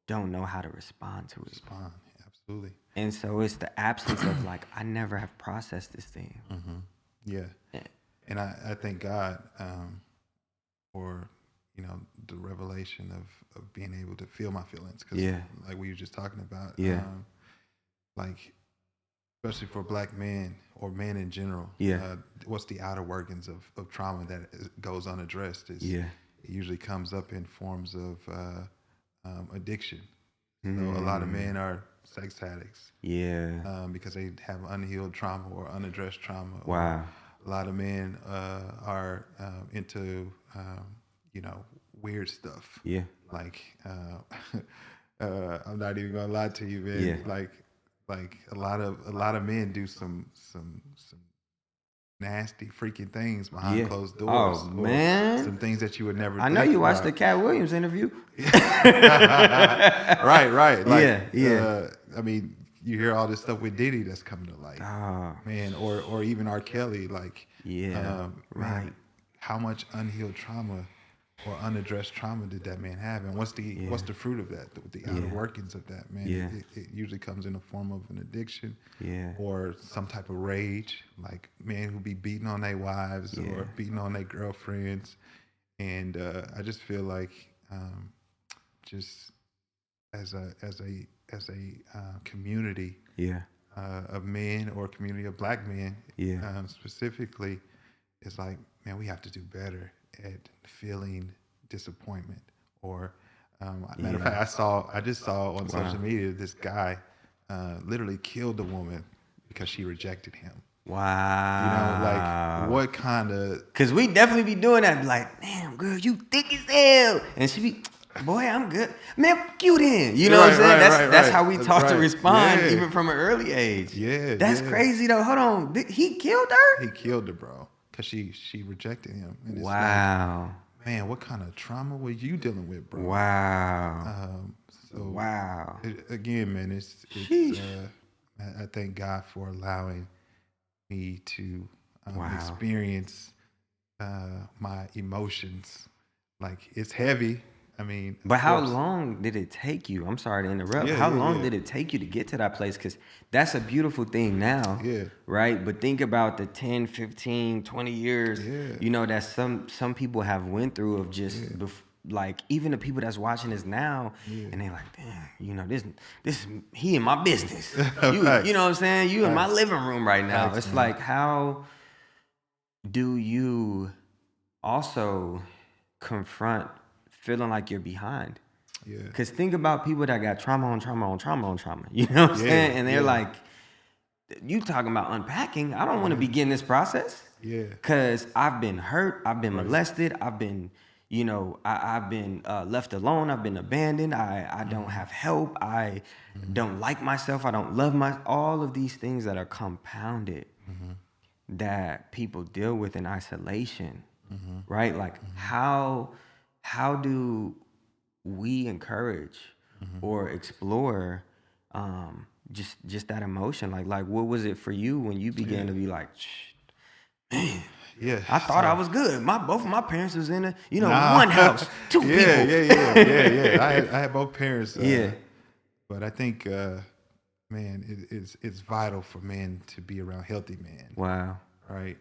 S1: don't know how to respond to it.
S2: Respond. Absolutely.
S1: And so it's the absence of like, I never have processed this thing.
S2: Yeah.
S1: Yeah.
S2: And I thank God for, you know, the revelation of being able to feel my feelings. Because
S1: Yeah.
S2: like we were just talking about,
S1: Yeah.
S2: like, especially for black men or men in general,
S1: Yeah.
S2: what's the outer workings of trauma that goes unaddressed is
S1: Yeah.
S2: it usually comes up in forms of addiction. So a lot of men are sex addicts.
S1: Yeah.
S2: Because they have unhealed trauma or unaddressed trauma.
S1: Wow.
S2: Or a lot of men are into, you know, weird stuff.
S1: Yeah.
S2: Like, I'm not even gonna lie to you, man.
S1: Yeah.
S2: Like a lot of men do some nasty freaking things behind
S1: Yeah.
S2: closed doors.
S1: Oh,
S2: Or
S1: man.
S2: some things that you would never.
S1: I know
S2: think
S1: you watched the
S2: about.
S1: Cat Williams interview.
S2: Right. Like,
S1: yeah.
S2: I mean, you hear all this stuff with Diddy that's coming to light,
S1: Oh,
S2: man, or even R. Kelly. Like,
S1: yeah. Right.
S2: man, how much unhealed trauma or unaddressed trauma did that man have, and what's the fruit of that? The outer
S1: Yeah.
S2: workings of that, man.
S1: Yeah.
S2: It usually comes in the form of an addiction,
S1: Yeah.
S2: or some type of rage, like men who be beating on their wives
S1: Yeah.
S2: or beating on their girlfriends, and I just feel like just as a community
S1: Yeah.
S2: of men, or community of black men,
S1: Yeah.
S2: specifically, it's like, man, we have to do better at feeling disappointment. Or matter of fact, I just saw on social media this guy literally killed a woman because she rejected him.
S1: Wow.
S2: You know, like, what kind of...
S1: Cause we definitely be doing that. Be like, damn, girl, you thick as hell. And she be, boy, I'm good. Man, fuck you then. You know what I'm saying? That's how we taught to respond, even from an early age.
S2: Yeah.
S1: That's crazy though. Hold on. He killed her?
S2: He killed her, bro. Because she rejected him. And it's
S1: Wow.
S2: like, man, what kind of trauma were you dealing with, bro?
S1: Wow.
S2: Wow. Again, man, it's I thank God for allowing me to experience my emotions. Like, it's heavy. I mean,
S1: but how long did it take you? I'm sorry to interrupt. How long did it take you to get to that place? Because that's a beautiful thing now.
S2: Yeah.
S1: Right? But think about the 10, 15, 20 years, you know, that some people have went through of just, like, even the people that's watching this now, and they're like, damn, you know, this he in my business. You know what I'm saying? You in my living room right now. It's like, how do you also confront feeling like you're behind?
S2: Yeah.
S1: Because think about people that got trauma on trauma on trauma on trauma. You know what I'm saying? And they're like, you talking about unpacking. I don't want to begin this process.
S2: Yeah.
S1: Because I've been hurt. I've been molested. I've been, you know, I've been left alone. I've been abandoned. I don't have help. I don't like myself. I don't love all of these things that are compounded that people deal with in isolation. Right? Like, how do we encourage or explore just that emotion? Like what was it for you when you began to be like, man, I thought I was good. Both of my parents was in one house, two people.
S2: Yeah. I had both parents. But I think, man, it's vital for men to be around healthy men.
S1: Wow.
S2: Right?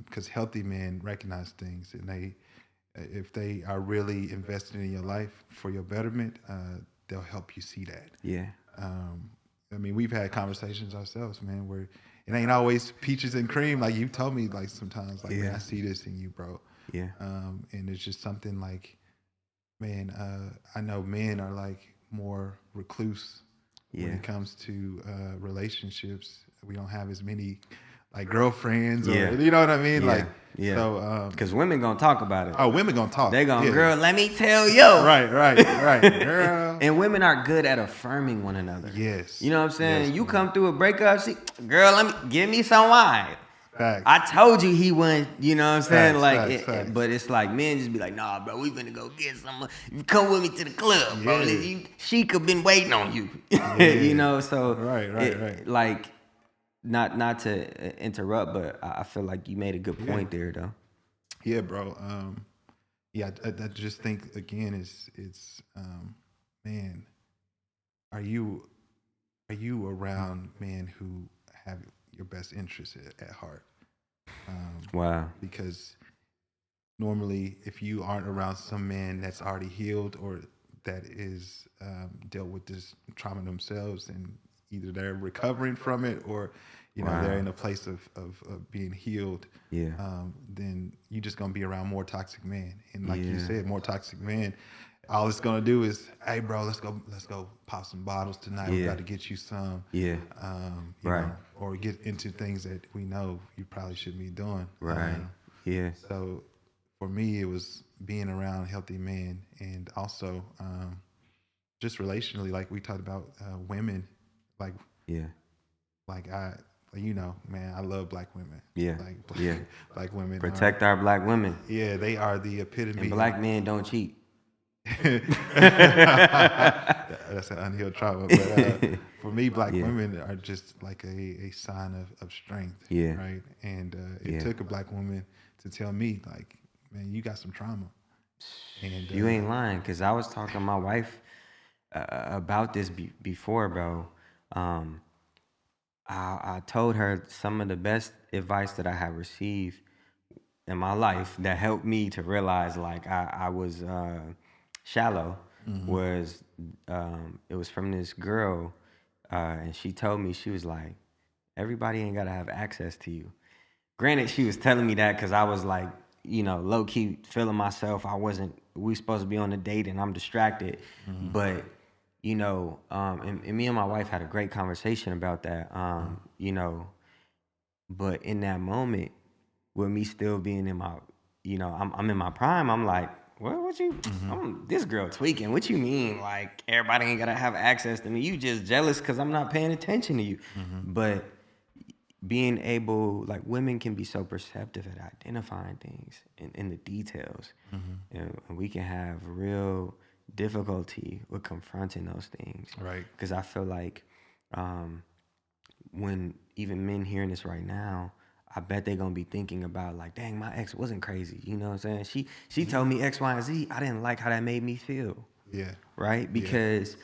S2: Because healthy men recognize things, and if they are really invested in your life for your betterment, they'll help you see that.
S1: Yeah.
S2: I mean, we've had conversations ourselves, man, where it ain't always peaches and cream. Like, you told me, like, sometimes, like, man, I see this in you, bro.
S1: Yeah.
S2: And it's just something like, man, I know men are like more recluse when it comes to relationships. We don't have as many like girlfriends, or
S1: Yeah.
S2: you know what I mean?
S1: Yeah.
S2: Like,
S1: Yeah.
S2: so,
S1: Because women gonna talk about it.
S2: oh, women gonna talk.
S1: They gonna,
S2: Yeah.
S1: girl, let me tell you.
S2: Right, girl.
S1: And women are good at affirming one another.
S2: Yes.
S1: You know what I'm saying?
S2: Yes,
S1: You
S2: man.
S1: come through a breakup, see, girl, let me give me some wine.
S2: Facts.
S1: I told you he wouldn't, you know what I'm saying?
S2: Facts.
S1: But it's like men just be like, nah, bro, we finna go get some. You come with me to the club, bro.
S2: Yeah.
S1: She could been waiting on you.
S2: Yeah.
S1: You know, so
S2: Right.
S1: like, not to interrupt, but I feel like you made a good point there, though.
S2: Yeah, bro. Yeah, I just think again, it's man, are you around men who have your best interest at heart?
S1: Wow.
S2: Because normally, if you aren't around some man that's already healed or that is dealt with this trauma themselves, and either they're recovering from it or they're in a place of being healed,
S1: Yeah.
S2: then you're just gonna be around more toxic men. And like you
S1: Yeah.
S2: said, more toxic men. All it's gonna do is, hey, bro, let's go pop some bottles tonight. We
S1: Yeah.
S2: got to get you some.
S1: Yeah.
S2: You
S1: Right.
S2: know, or get into things that we know you probably shouldn't be doing.
S1: Right. Yeah.
S2: So for me, it was being around healthy men, and also just relationally, like we talked about women, like
S1: Yeah.
S2: man, I love black women.
S1: Yeah.
S2: Like
S1: Yeah.
S2: black women.
S1: Protect our black women.
S2: Yeah, they are the epitome.
S1: And black men don't cheat.
S2: That's an unhealed trauma. But for me, black women are just like a sign of strength.
S1: Yeah.
S2: Right. And it took a black woman to tell me, like, man, you got some trauma. And
S1: You ain't lying, because I was talking to my wife about this before, bro. I told her some of the best advice that I have received in my life that helped me to realize like I was shallow was it was from this girl, and she told me, she was like, everybody ain't gotta have access to you. Granted, she was telling me that because I was like, low key feeling myself. We supposed to be on a date and I'm distracted. But, and me and my wife had a great conversation about that. But in that moment, with me still being in my, I'm in my prime, I'm like, what you, this girl tweaking. What you mean? Like, everybody ain't gotta have access to me. You just jealous because I'm not paying attention to you. But being able, like, women can be so perceptive at identifying things in the details. And we can have real difficulty with confronting those things.
S2: Right.
S1: Because I feel like when even men hearing this right now, I bet they're gonna be thinking about like, dang, my ex wasn't crazy. You know what I'm saying? She told me X, Y, and Z. I didn't like how that made me feel.
S2: Yeah.
S1: Right? Because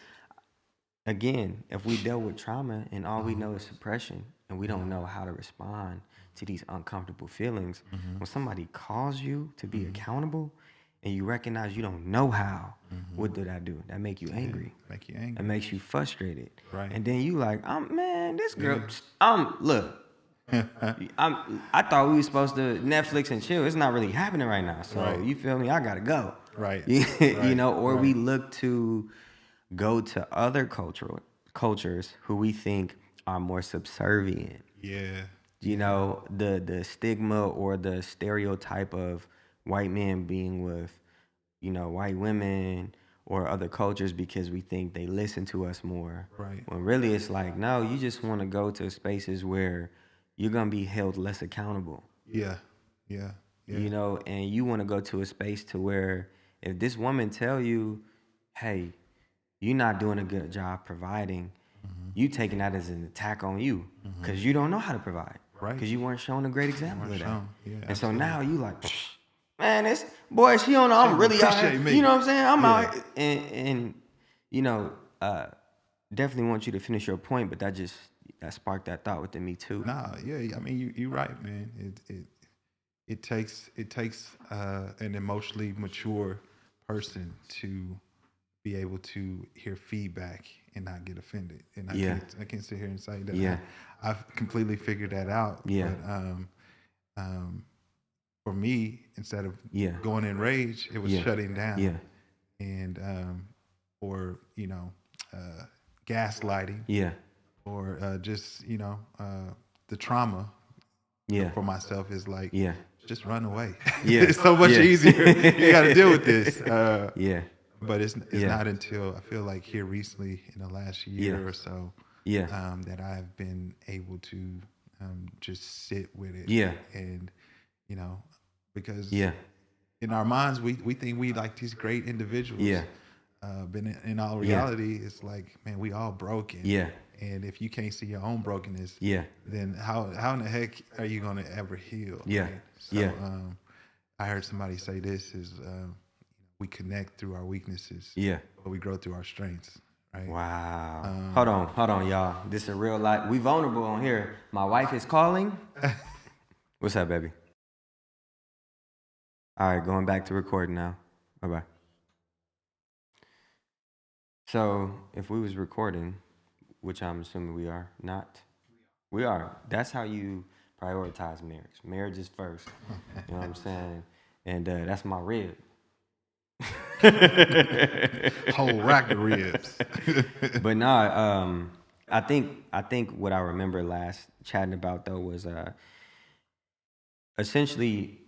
S1: again, if we dealt with trauma and all we know is suppression and we don't know how to respond to these uncomfortable feelings, when somebody calls you to be accountable and you recognize you don't know how, what did that do? That make you angry.
S2: Make you angry.
S1: That makes you frustrated.
S2: Right.
S1: And then you like, man, this girl, look, I thought we were supposed to Netflix and chill. It's not really happening right now. So you feel me? I gotta go.
S2: Right.
S1: We look to go to other cultures who we think are more subservient.
S2: Yeah.
S1: The stigma or the stereotype of white men being with, white women or other cultures because we think they listen to us more.
S2: Right.
S1: When really it's like, no, you just want to go to spaces where you're going to be held less accountable.
S2: Yeah.
S1: And you want to go to a space to where if this woman tell you, hey, you're not doing a good job providing, you taking that as an attack on you because you don't know how to provide.
S2: Right.
S1: Because you weren't shown a great example of that.
S2: Yeah,
S1: and so now you like, man, this boy, she don't know I'm really out here. You know what I'm saying? I'm out here. And definitely want you to finish your point, but that sparked that thought within me too.
S2: Nah, yeah. I mean, you're right, man. It takes an emotionally mature person to be able to hear feedback and not get offended. And I can't sit here and say that I've completely figured that out.
S1: Yeah.
S2: But for me, instead of going in rage, it was shutting down.
S1: Yeah.
S2: And or gaslighting.
S1: Yeah.
S2: Or just the trauma
S1: Yeah.
S2: for myself is like,
S1: Yeah.
S2: just run away.
S1: Yeah.
S2: It's so much
S1: Yeah.
S2: easier. You got to deal with this.
S1: Yeah.
S2: But it's
S1: Yeah.
S2: not until I feel like here recently in the last
S1: Yeah.
S2: year or so
S1: Yeah.
S2: that I've been able to just sit with it.
S1: Yeah.
S2: And, you know, because
S1: Yeah.
S2: in our minds, we think we like these great individuals.
S1: Yeah.
S2: But in all
S1: Yeah.
S2: reality, it's like, man, we all broken.
S1: Yeah.
S2: And if you can't see your own brokenness,
S1: Yeah.
S2: then how in the heck are you going to ever heal?
S1: Yeah.
S2: Right? So
S1: Yeah.
S2: I heard somebody say this is we connect through our weaknesses,
S1: Yeah.
S2: but we grow through our strengths. Right?
S1: Wow. Hold on, y'all. This is a real life. We vulnerable on here. My wife is calling. What's up, baby? All right, going back to recording now. Bye-bye. So, if we was recording, which I'm assuming we are not, we are. That's how you prioritize marriage. Marriage is first. You know what I'm saying? And that's my rib.
S2: Whole rack of ribs.
S1: But no, I think what I remember last chatting about though was essentially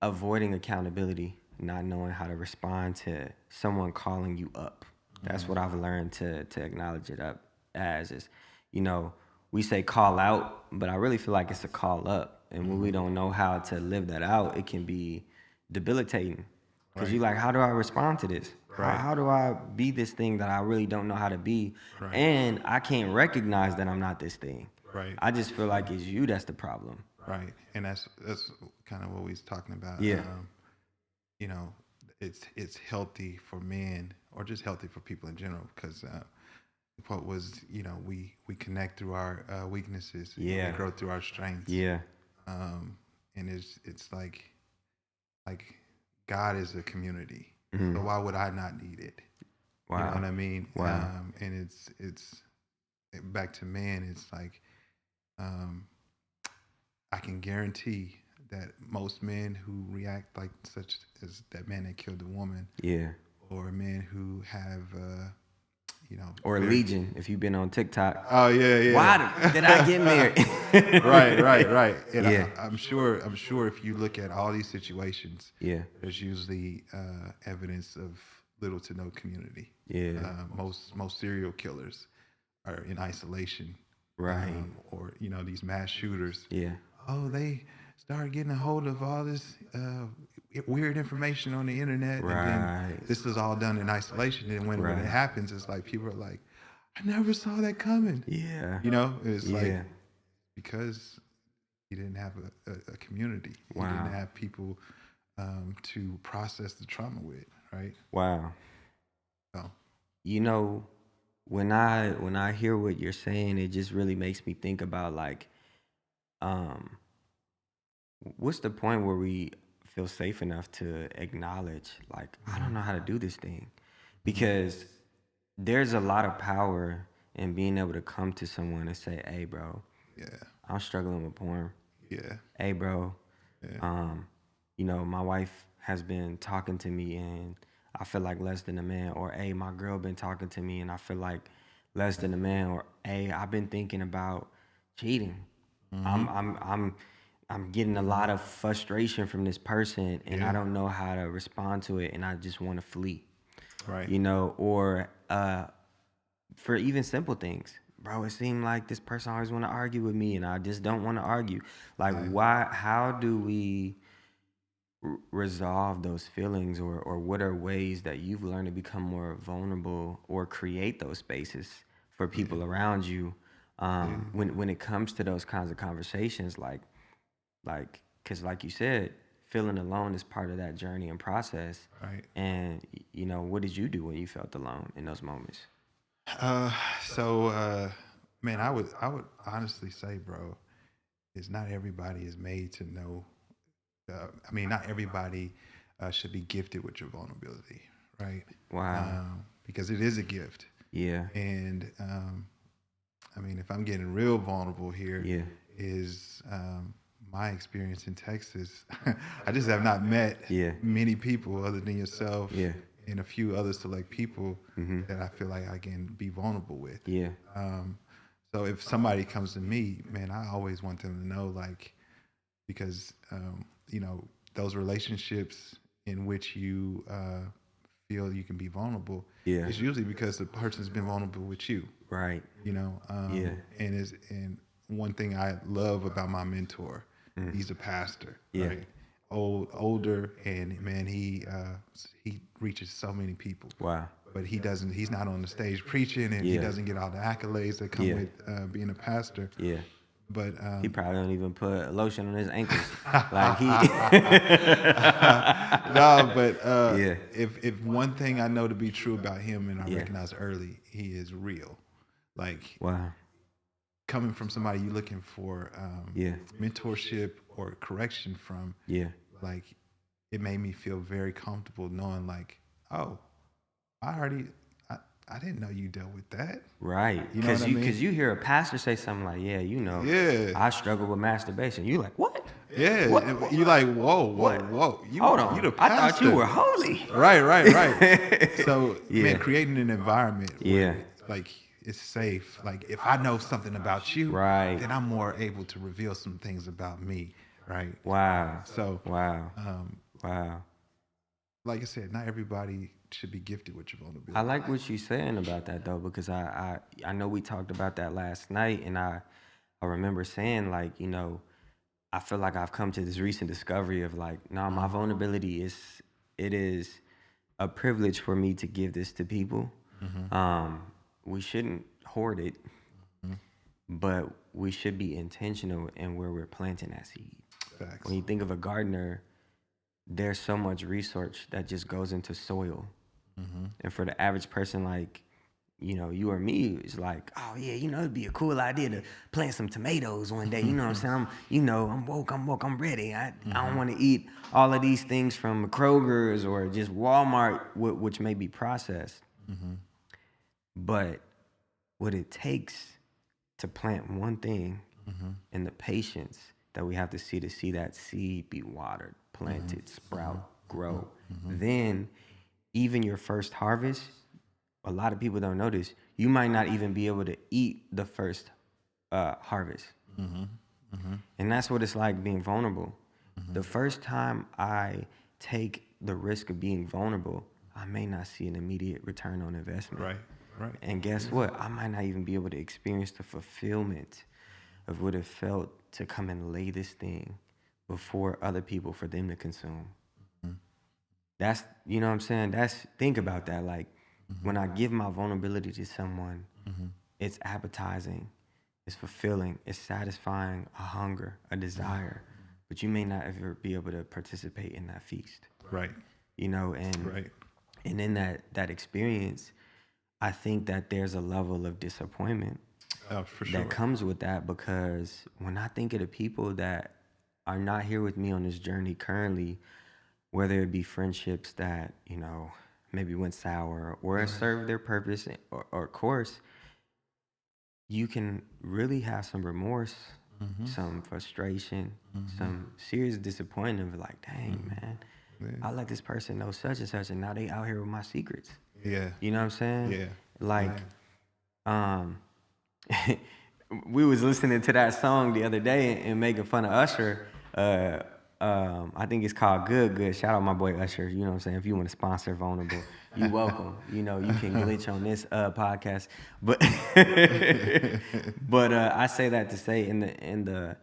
S1: avoiding accountability, not knowing how to respond to someone calling you up. That's what I've learned to acknowledge it up as is, you know, we say call out, but I really feel like it's a call up. And when we don't know how to live that out, it can be debilitating. Because you're like, how do I respond to this?
S2: Right.
S1: How do I be this thing that I really don't know how to be?
S2: Right.
S1: And I can't recognize that I'm not this thing.
S2: Right.
S1: I just feel like it's you that's the problem.
S2: Right. And that's kind of what we was talking about.
S1: Yeah.
S2: You know, it's healthy for men or just healthy for people in general because the quote was, you know, we connect through our weaknesses.
S1: Yeah.
S2: We grow through our strengths.
S1: Yeah.
S2: And it's like God is a community.
S1: Mhm.
S2: So why would I not need it?
S1: Wow.
S2: You know what I mean?
S1: Wow.
S2: And it's back to man. It's like I can guarantee that most men who react like such as that man that killed the woman,
S1: Yeah.
S2: or men who have, you know,
S1: Or Legion, if you've been on TikTok.
S2: Oh yeah.
S1: Why did I get married?
S2: Right. And
S1: Yeah.
S2: I'm sure if you look at all these situations,
S1: Yeah.
S2: there's usually evidence of little to no community.
S1: Yeah.
S2: Most serial killers are in isolation.
S1: Right.
S2: Or, you know, these mass shooters.
S1: Yeah.
S2: Oh, they start getting a hold of all this weird information on the internet.
S1: Right.
S2: And then this is all done in isolation. And when
S1: Right.
S2: it happens, it's like people are like, I never saw that coming.
S1: Yeah.
S2: You know, it's like
S1: Yeah.
S2: because he didn't have a community. He
S1: Wow.
S2: didn't have people to process the trauma with, right?
S1: Wow.
S2: So,
S1: You know, when I hear what you're saying, it just really makes me think about like, what's the point where we feel safe enough to acknowledge like I don't know how to do this thing, because there's a lot of power in being able to come to someone and say, "Hey, bro,
S2: yeah,
S1: I'm struggling with porn.
S2: yeah,
S1: Hey, bro,
S2: yeah,
S1: you know, my wife has been talking to me and I feel like less than a man," or "Hey, my girl been talking to me and I feel like less than a man," or "Hey, I've been thinking about cheating. I'm getting a lot of frustration from this person and I
S2: Yeah.
S1: don't know how to respond to it and I just want to flee."
S2: right.
S1: You know, or for even simple things. Bro, it seemed like this person always want to argue with me and I just don't want to argue. Like, how do we resolve those feelings, or what are ways that you've learned to become more vulnerable or create those spaces for people around you when it comes to those kinds of conversations, like because like you said, feeling alone is part of that journey and process.
S2: Right.
S1: And you know, what did you do when you felt alone in those moments?
S2: So, man, I would honestly say, bro, is not everybody is made to know. I mean, not everybody should be gifted with your vulnerability, right?
S1: Wow.
S2: Because it is a gift.
S1: Yeah.
S2: And I mean, if I'm getting real vulnerable here,
S1: Yeah.
S2: is my experience in Texas. I just have not met
S1: Yeah.
S2: many people other than yourself
S1: Yeah.
S2: and a few other select people that I feel like I can be vulnerable with.
S1: Yeah.
S2: So if somebody comes to me, man, I always want them to know, like, because those relationships in which you feel you can be vulnerable,
S1: Yeah.
S2: it's usually because the person's been vulnerable with you.
S1: Right. Yeah.
S2: And one thing I love about my mentor, he's a pastor,
S1: Yeah.
S2: right? Older, and man, he reaches so many people.
S1: Wow.
S2: But he's not on the stage preaching, and he
S1: Yeah.
S2: doesn't get all the accolades that come
S1: Yeah.
S2: with being a pastor.
S1: Yeah.
S2: But
S1: He probably don't even put lotion on his ankles. Like he.
S2: no, but
S1: Yeah.
S2: if one thing I know to be true about him, and I
S1: Yeah.
S2: recognize early, he is real. Like,
S1: Wow.
S2: coming from somebody you're looking for
S1: Yeah.
S2: mentorship or correction from,
S1: Yeah.
S2: like, it made me feel very comfortable knowing, like, oh, I didn't know you dealt with that.
S1: Right.
S2: You know what I mean?
S1: Because you hear a pastor say something like,
S2: Yeah.
S1: I struggle with masturbation. You like, what?
S2: Yeah,
S1: What?
S2: you like, whoa,
S1: What?
S2: whoa.
S1: Hold on.
S2: You the
S1: I
S2: pastor.
S1: thought you were holy.
S2: Right. So,
S1: Yeah.
S2: man, creating an environment
S1: Yeah.
S2: where, like, it's safe. Like, if I know something about you,
S1: Right.
S2: then I'm more able to reveal some things about me, right?
S1: Wow.
S2: So,
S1: Wow. Wow.
S2: like I said, not everybody should be gifted with your vulnerability.
S1: I like what you're saying about that though, because I know we talked about that last night, and I remember saying, like, I feel like I've come to this recent discovery of, like, no, my vulnerability it is a privilege for me to give this to people. We shouldn't hoard it, but we should be intentional in where we're planting that seed.
S2: Facts.
S1: When you think of a gardener, there's so much research that just goes into soil. And for the average person like, you or me, it's like, oh yeah, it'd be a cool idea to plant some tomatoes one day. You know what I'm saying? I'm woke, I'm ready. I don't want to eat all of these things from Kroger's or just Walmart, which may be processed. But what it takes to plant one thing, and the patience that we have to see that seed be watered, planted, sprout, grow. Then even your first harvest, a lot of people don't know this, you might not even be able to eat the first harvest. And that's what it's like being vulnerable. The first time I take the risk of being vulnerable, I may not see an immediate return on investment.
S2: Right.
S1: And guess what? I might not even be able to experience the fulfillment of what it felt to come and lay this thing before other people for them to consume. That's, you know what I'm saying? Think about that. Like, when I give my vulnerability to someone, it's appetizing, it's fulfilling, it's satisfying a hunger, a desire, but you may not ever be able to participate in that feast.
S2: Right.
S1: And in that experience, I think that there's a level of disappointment
S2: For sure.
S1: that comes with that, because when I think of the people that are not here with me on this journey currently, whether it be friendships that, maybe went sour or served their purpose or course, you can really have some remorse, some frustration, some serious disappointment of, like, dang, man, I let this person know such and such, and now they out here with my secrets.
S2: Yeah.
S1: You know what I'm saying?
S2: Yeah.
S1: Like, we was listening to that song the other day and making fun of Usher. I think it's called Good. Shout out my boy Usher. You know what I'm saying? If you want to sponsor Vulnerable, you welcome. You can glitch on this podcast. But I say that to say in the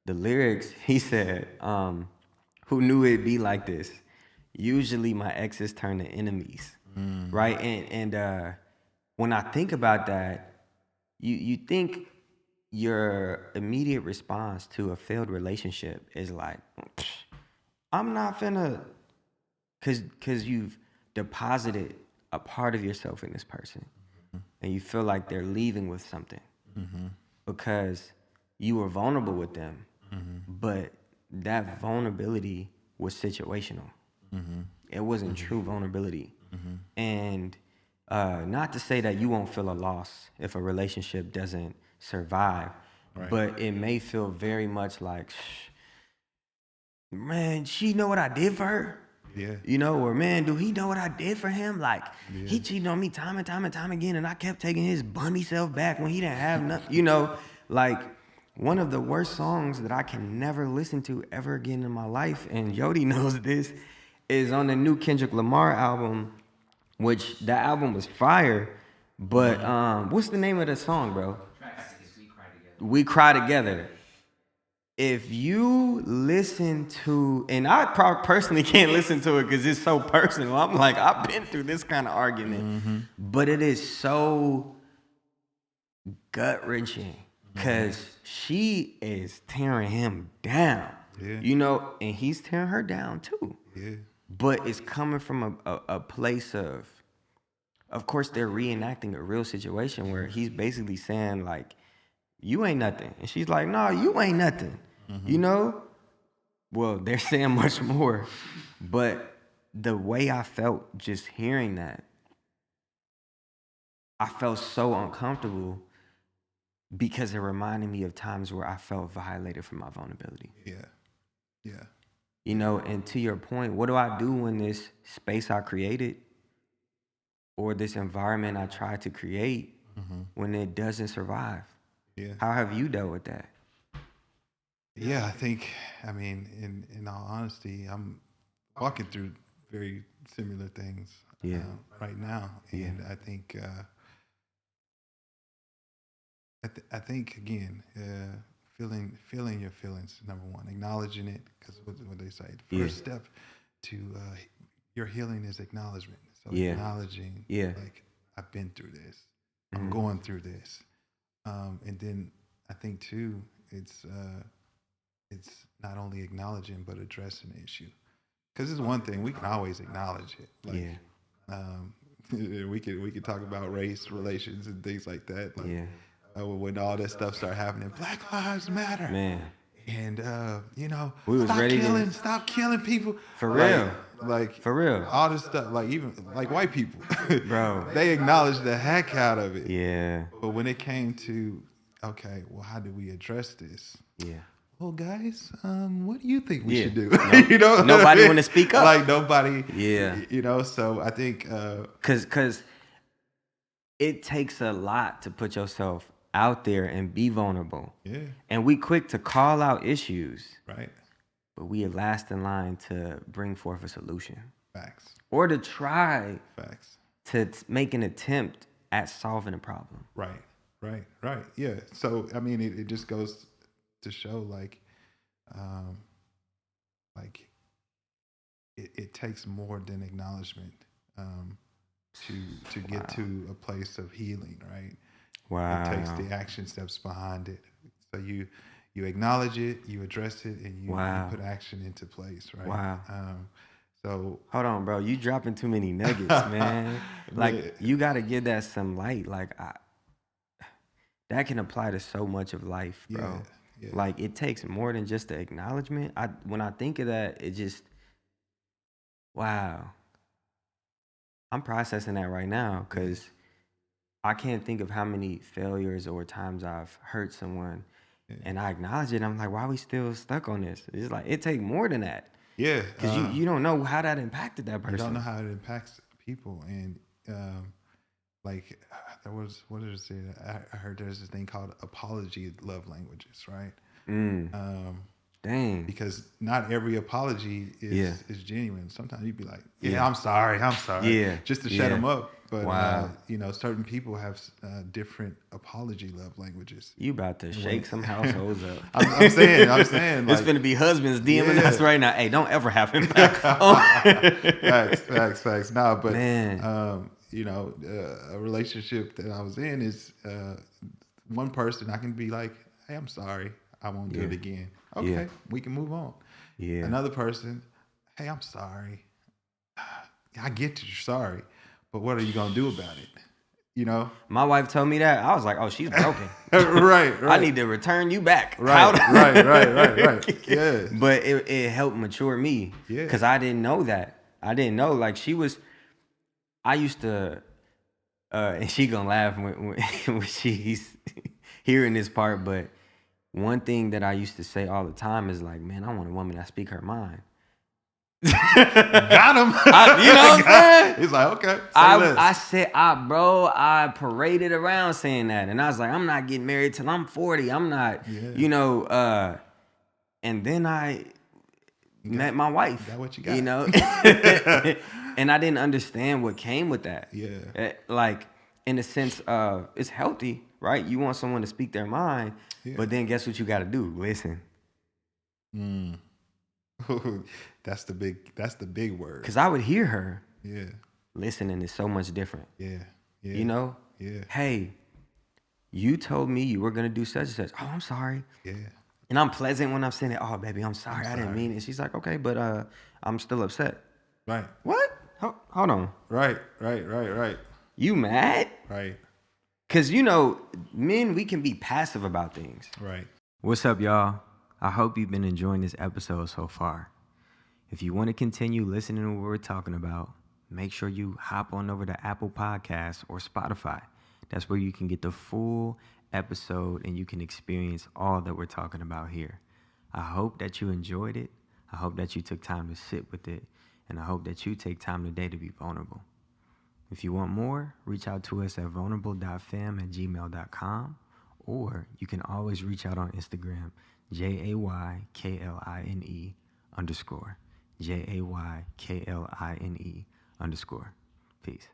S1: lyrics, he said, who knew it'd be like this? Usually my exes turn to enemies. Right? And when I think about that, you think your immediate response to a failed relationship is like, I'm not finna, cause you've deposited a part of yourself in this person, and you feel like they're leaving with something, because you were vulnerable with them, but that vulnerability was situational. It wasn't true vulnerability. And not to say that you won't feel a loss if a relationship doesn't survive, but it may feel very much like, man, she know what I did for her.
S2: Yeah.
S1: Or man, do he know what I did for him? Like, he cheated on me time and time again, and I kept taking his bummy self back when he didn't have nothing. Like, one of the worst songs that I can never listen to ever again in my life, and Yodi knows this, is on the new Kendrick Lamar album, which that album was fire. But what's the name of the song, bro? We Cry Together. If you listen to, and I personally can't listen to it because it's so personal. I'm like, I've been through this kind of argument, but it is so gut wrenching because she is tearing him down, you know, and he's tearing her down too.
S2: Yeah.
S1: But it's coming from a place of course, they're reenacting a real situation where he's basically saying like, you ain't nothing. And she's like, no, you ain't nothing. You know? Well, they're saying much more. But the way I felt just hearing that, I felt so uncomfortable because it reminded me of times where I felt violated for my vulnerability.
S2: Yeah. Yeah.
S1: You know, and to your point, what do I do when this space I created or this environment I tried to create when it doesn't survive?
S2: Yeah.
S1: How have you dealt with that?
S2: Yeah, I think, I mean, in all honesty, I'm walking through very similar things right now. And I think, I think again, feeling your feelings, number one, acknowledging it, because what they say, the first step to your healing is acknowledgement. So acknowledging, like, I've been through this, I'm going through this. And then I think too, it's not only acknowledging but addressing the issue. Because it's one thing we can always acknowledge it. Like, we could talk about race relations and things like that. Like, when all that stuff started happening, Black Lives Matter,
S1: man.
S2: And you know,
S1: we was
S2: stop killing people
S1: for real.
S2: Like
S1: for real,
S2: all this stuff. Like even like white people,
S1: bro,
S2: they acknowledged the heck out of it.
S1: Yeah.
S2: But when it came to, okay, well, how do we address this?
S1: Yeah.
S2: Well, guys, what do you think we should do?
S1: Nope.
S2: You know,
S1: nobody want to speak up.
S2: Like nobody.
S1: Yeah.
S2: You know, so I think
S1: because it takes a lot to put yourself out there and be vulnerable.
S2: Yeah.
S1: And we quick to call out issues.
S2: Right.
S1: But we are last in line to bring forth a solution.
S2: Facts.
S1: Or to try.
S2: Facts.
S1: To make an attempt at solving a problem.
S2: Right. Right. Right. Yeah. So I mean, it just goes to show like it takes more than acknowledgement to get to a place of healing, right?
S1: Wow.
S2: It takes the action steps behind it. So you acknowledge it, you address it, and you put action into place, right?
S1: Wow.
S2: So
S1: hold on, bro. You dropping too many nuggets, man. Like you got to give that some light. Like that can apply to so much of life, bro.
S2: Yeah.
S1: Like it takes more than just the acknowledgement. When I think of that, it just wow. I'm processing that right now because I can't think of how many failures or times I've hurt someone and I acknowledge it. I'm like, why are we still stuck on this? It's like, it take more than that.
S2: Yeah.
S1: Because you don't know how that impacted that person.
S2: You don't know how it impacts people. And like there was, what did it say? I heard there's this thing called apology love languages, right?
S1: Dang.
S2: Because not every apology is genuine. Sometimes you'd be like, I'm sorry.
S1: Yeah.
S2: Just to shut them up. But,
S1: you
S2: know, certain people have different apology love languages.
S1: You about to shake some households up.
S2: I'm saying. Like,
S1: it's going to be husbands DMing us right now. Hey, don't ever have him back.
S2: Facts. Nah, but,
S1: man.
S2: You know, a relationship that I was in is one person I can be like, hey, I'm sorry. I won't do it again. Okay, we can move on.
S1: Yeah.
S2: Another person, hey, I'm sorry. I get that you're sorry, but what are you gonna do about it? You know.
S1: My wife told me that. I was like, oh, she's broken.
S2: right.
S1: I need to return you back.
S2: Right. Yeah.
S1: But it helped mature me.
S2: Yeah.
S1: Because I didn't know that. I didn't know. Like I used to, and she gonna laugh when she's hearing this part, but one thing that I used to say all the time is like, man, I want a woman that speak her mind.
S2: Got him.
S1: You know what I'm saying?
S2: He's like, okay.
S1: I said, I paraded around saying that. And I was like, I'm not getting married till I'm 40. I'm not, and then I met my wife.
S2: Got what you got.
S1: You know? And I didn't understand what came with that.
S2: Yeah.
S1: Like, in the sense of, it's healthy, right? You want someone to speak their mind, but then guess what you got to do? Listen.
S2: That's the big word.
S1: Because I would hear her.
S2: Yeah.
S1: Listening is so much different.
S2: Yeah.
S1: You know?
S2: Yeah.
S1: Hey, you told me you were going to do such and such. Oh, I'm sorry.
S2: Yeah.
S1: And I'm pleasant when I'm saying it. Oh, baby, I'm sorry. I didn't mean it. She's like, okay, but I'm still upset.
S2: Right.
S1: What? Hold on.
S2: Right.
S1: You mad?
S2: Right.
S1: Because, men, we can be passive about things.
S2: Right.
S1: What's up, y'all? I hope you've been enjoying this episode so far. If you want to continue listening to what we're talking about, make sure you hop on over to Apple Podcasts or Spotify. That's where you can get the full episode and you can experience all that we're talking about here. I hope that you enjoyed it. I hope that you took time to sit with it. And I hope that you take time today to be vulnerable. If you want more, reach out to us at vulnerable.fam@gmail.com, or you can always reach out on Instagram, JAYKLINE_. JAYKLINE_. Peace.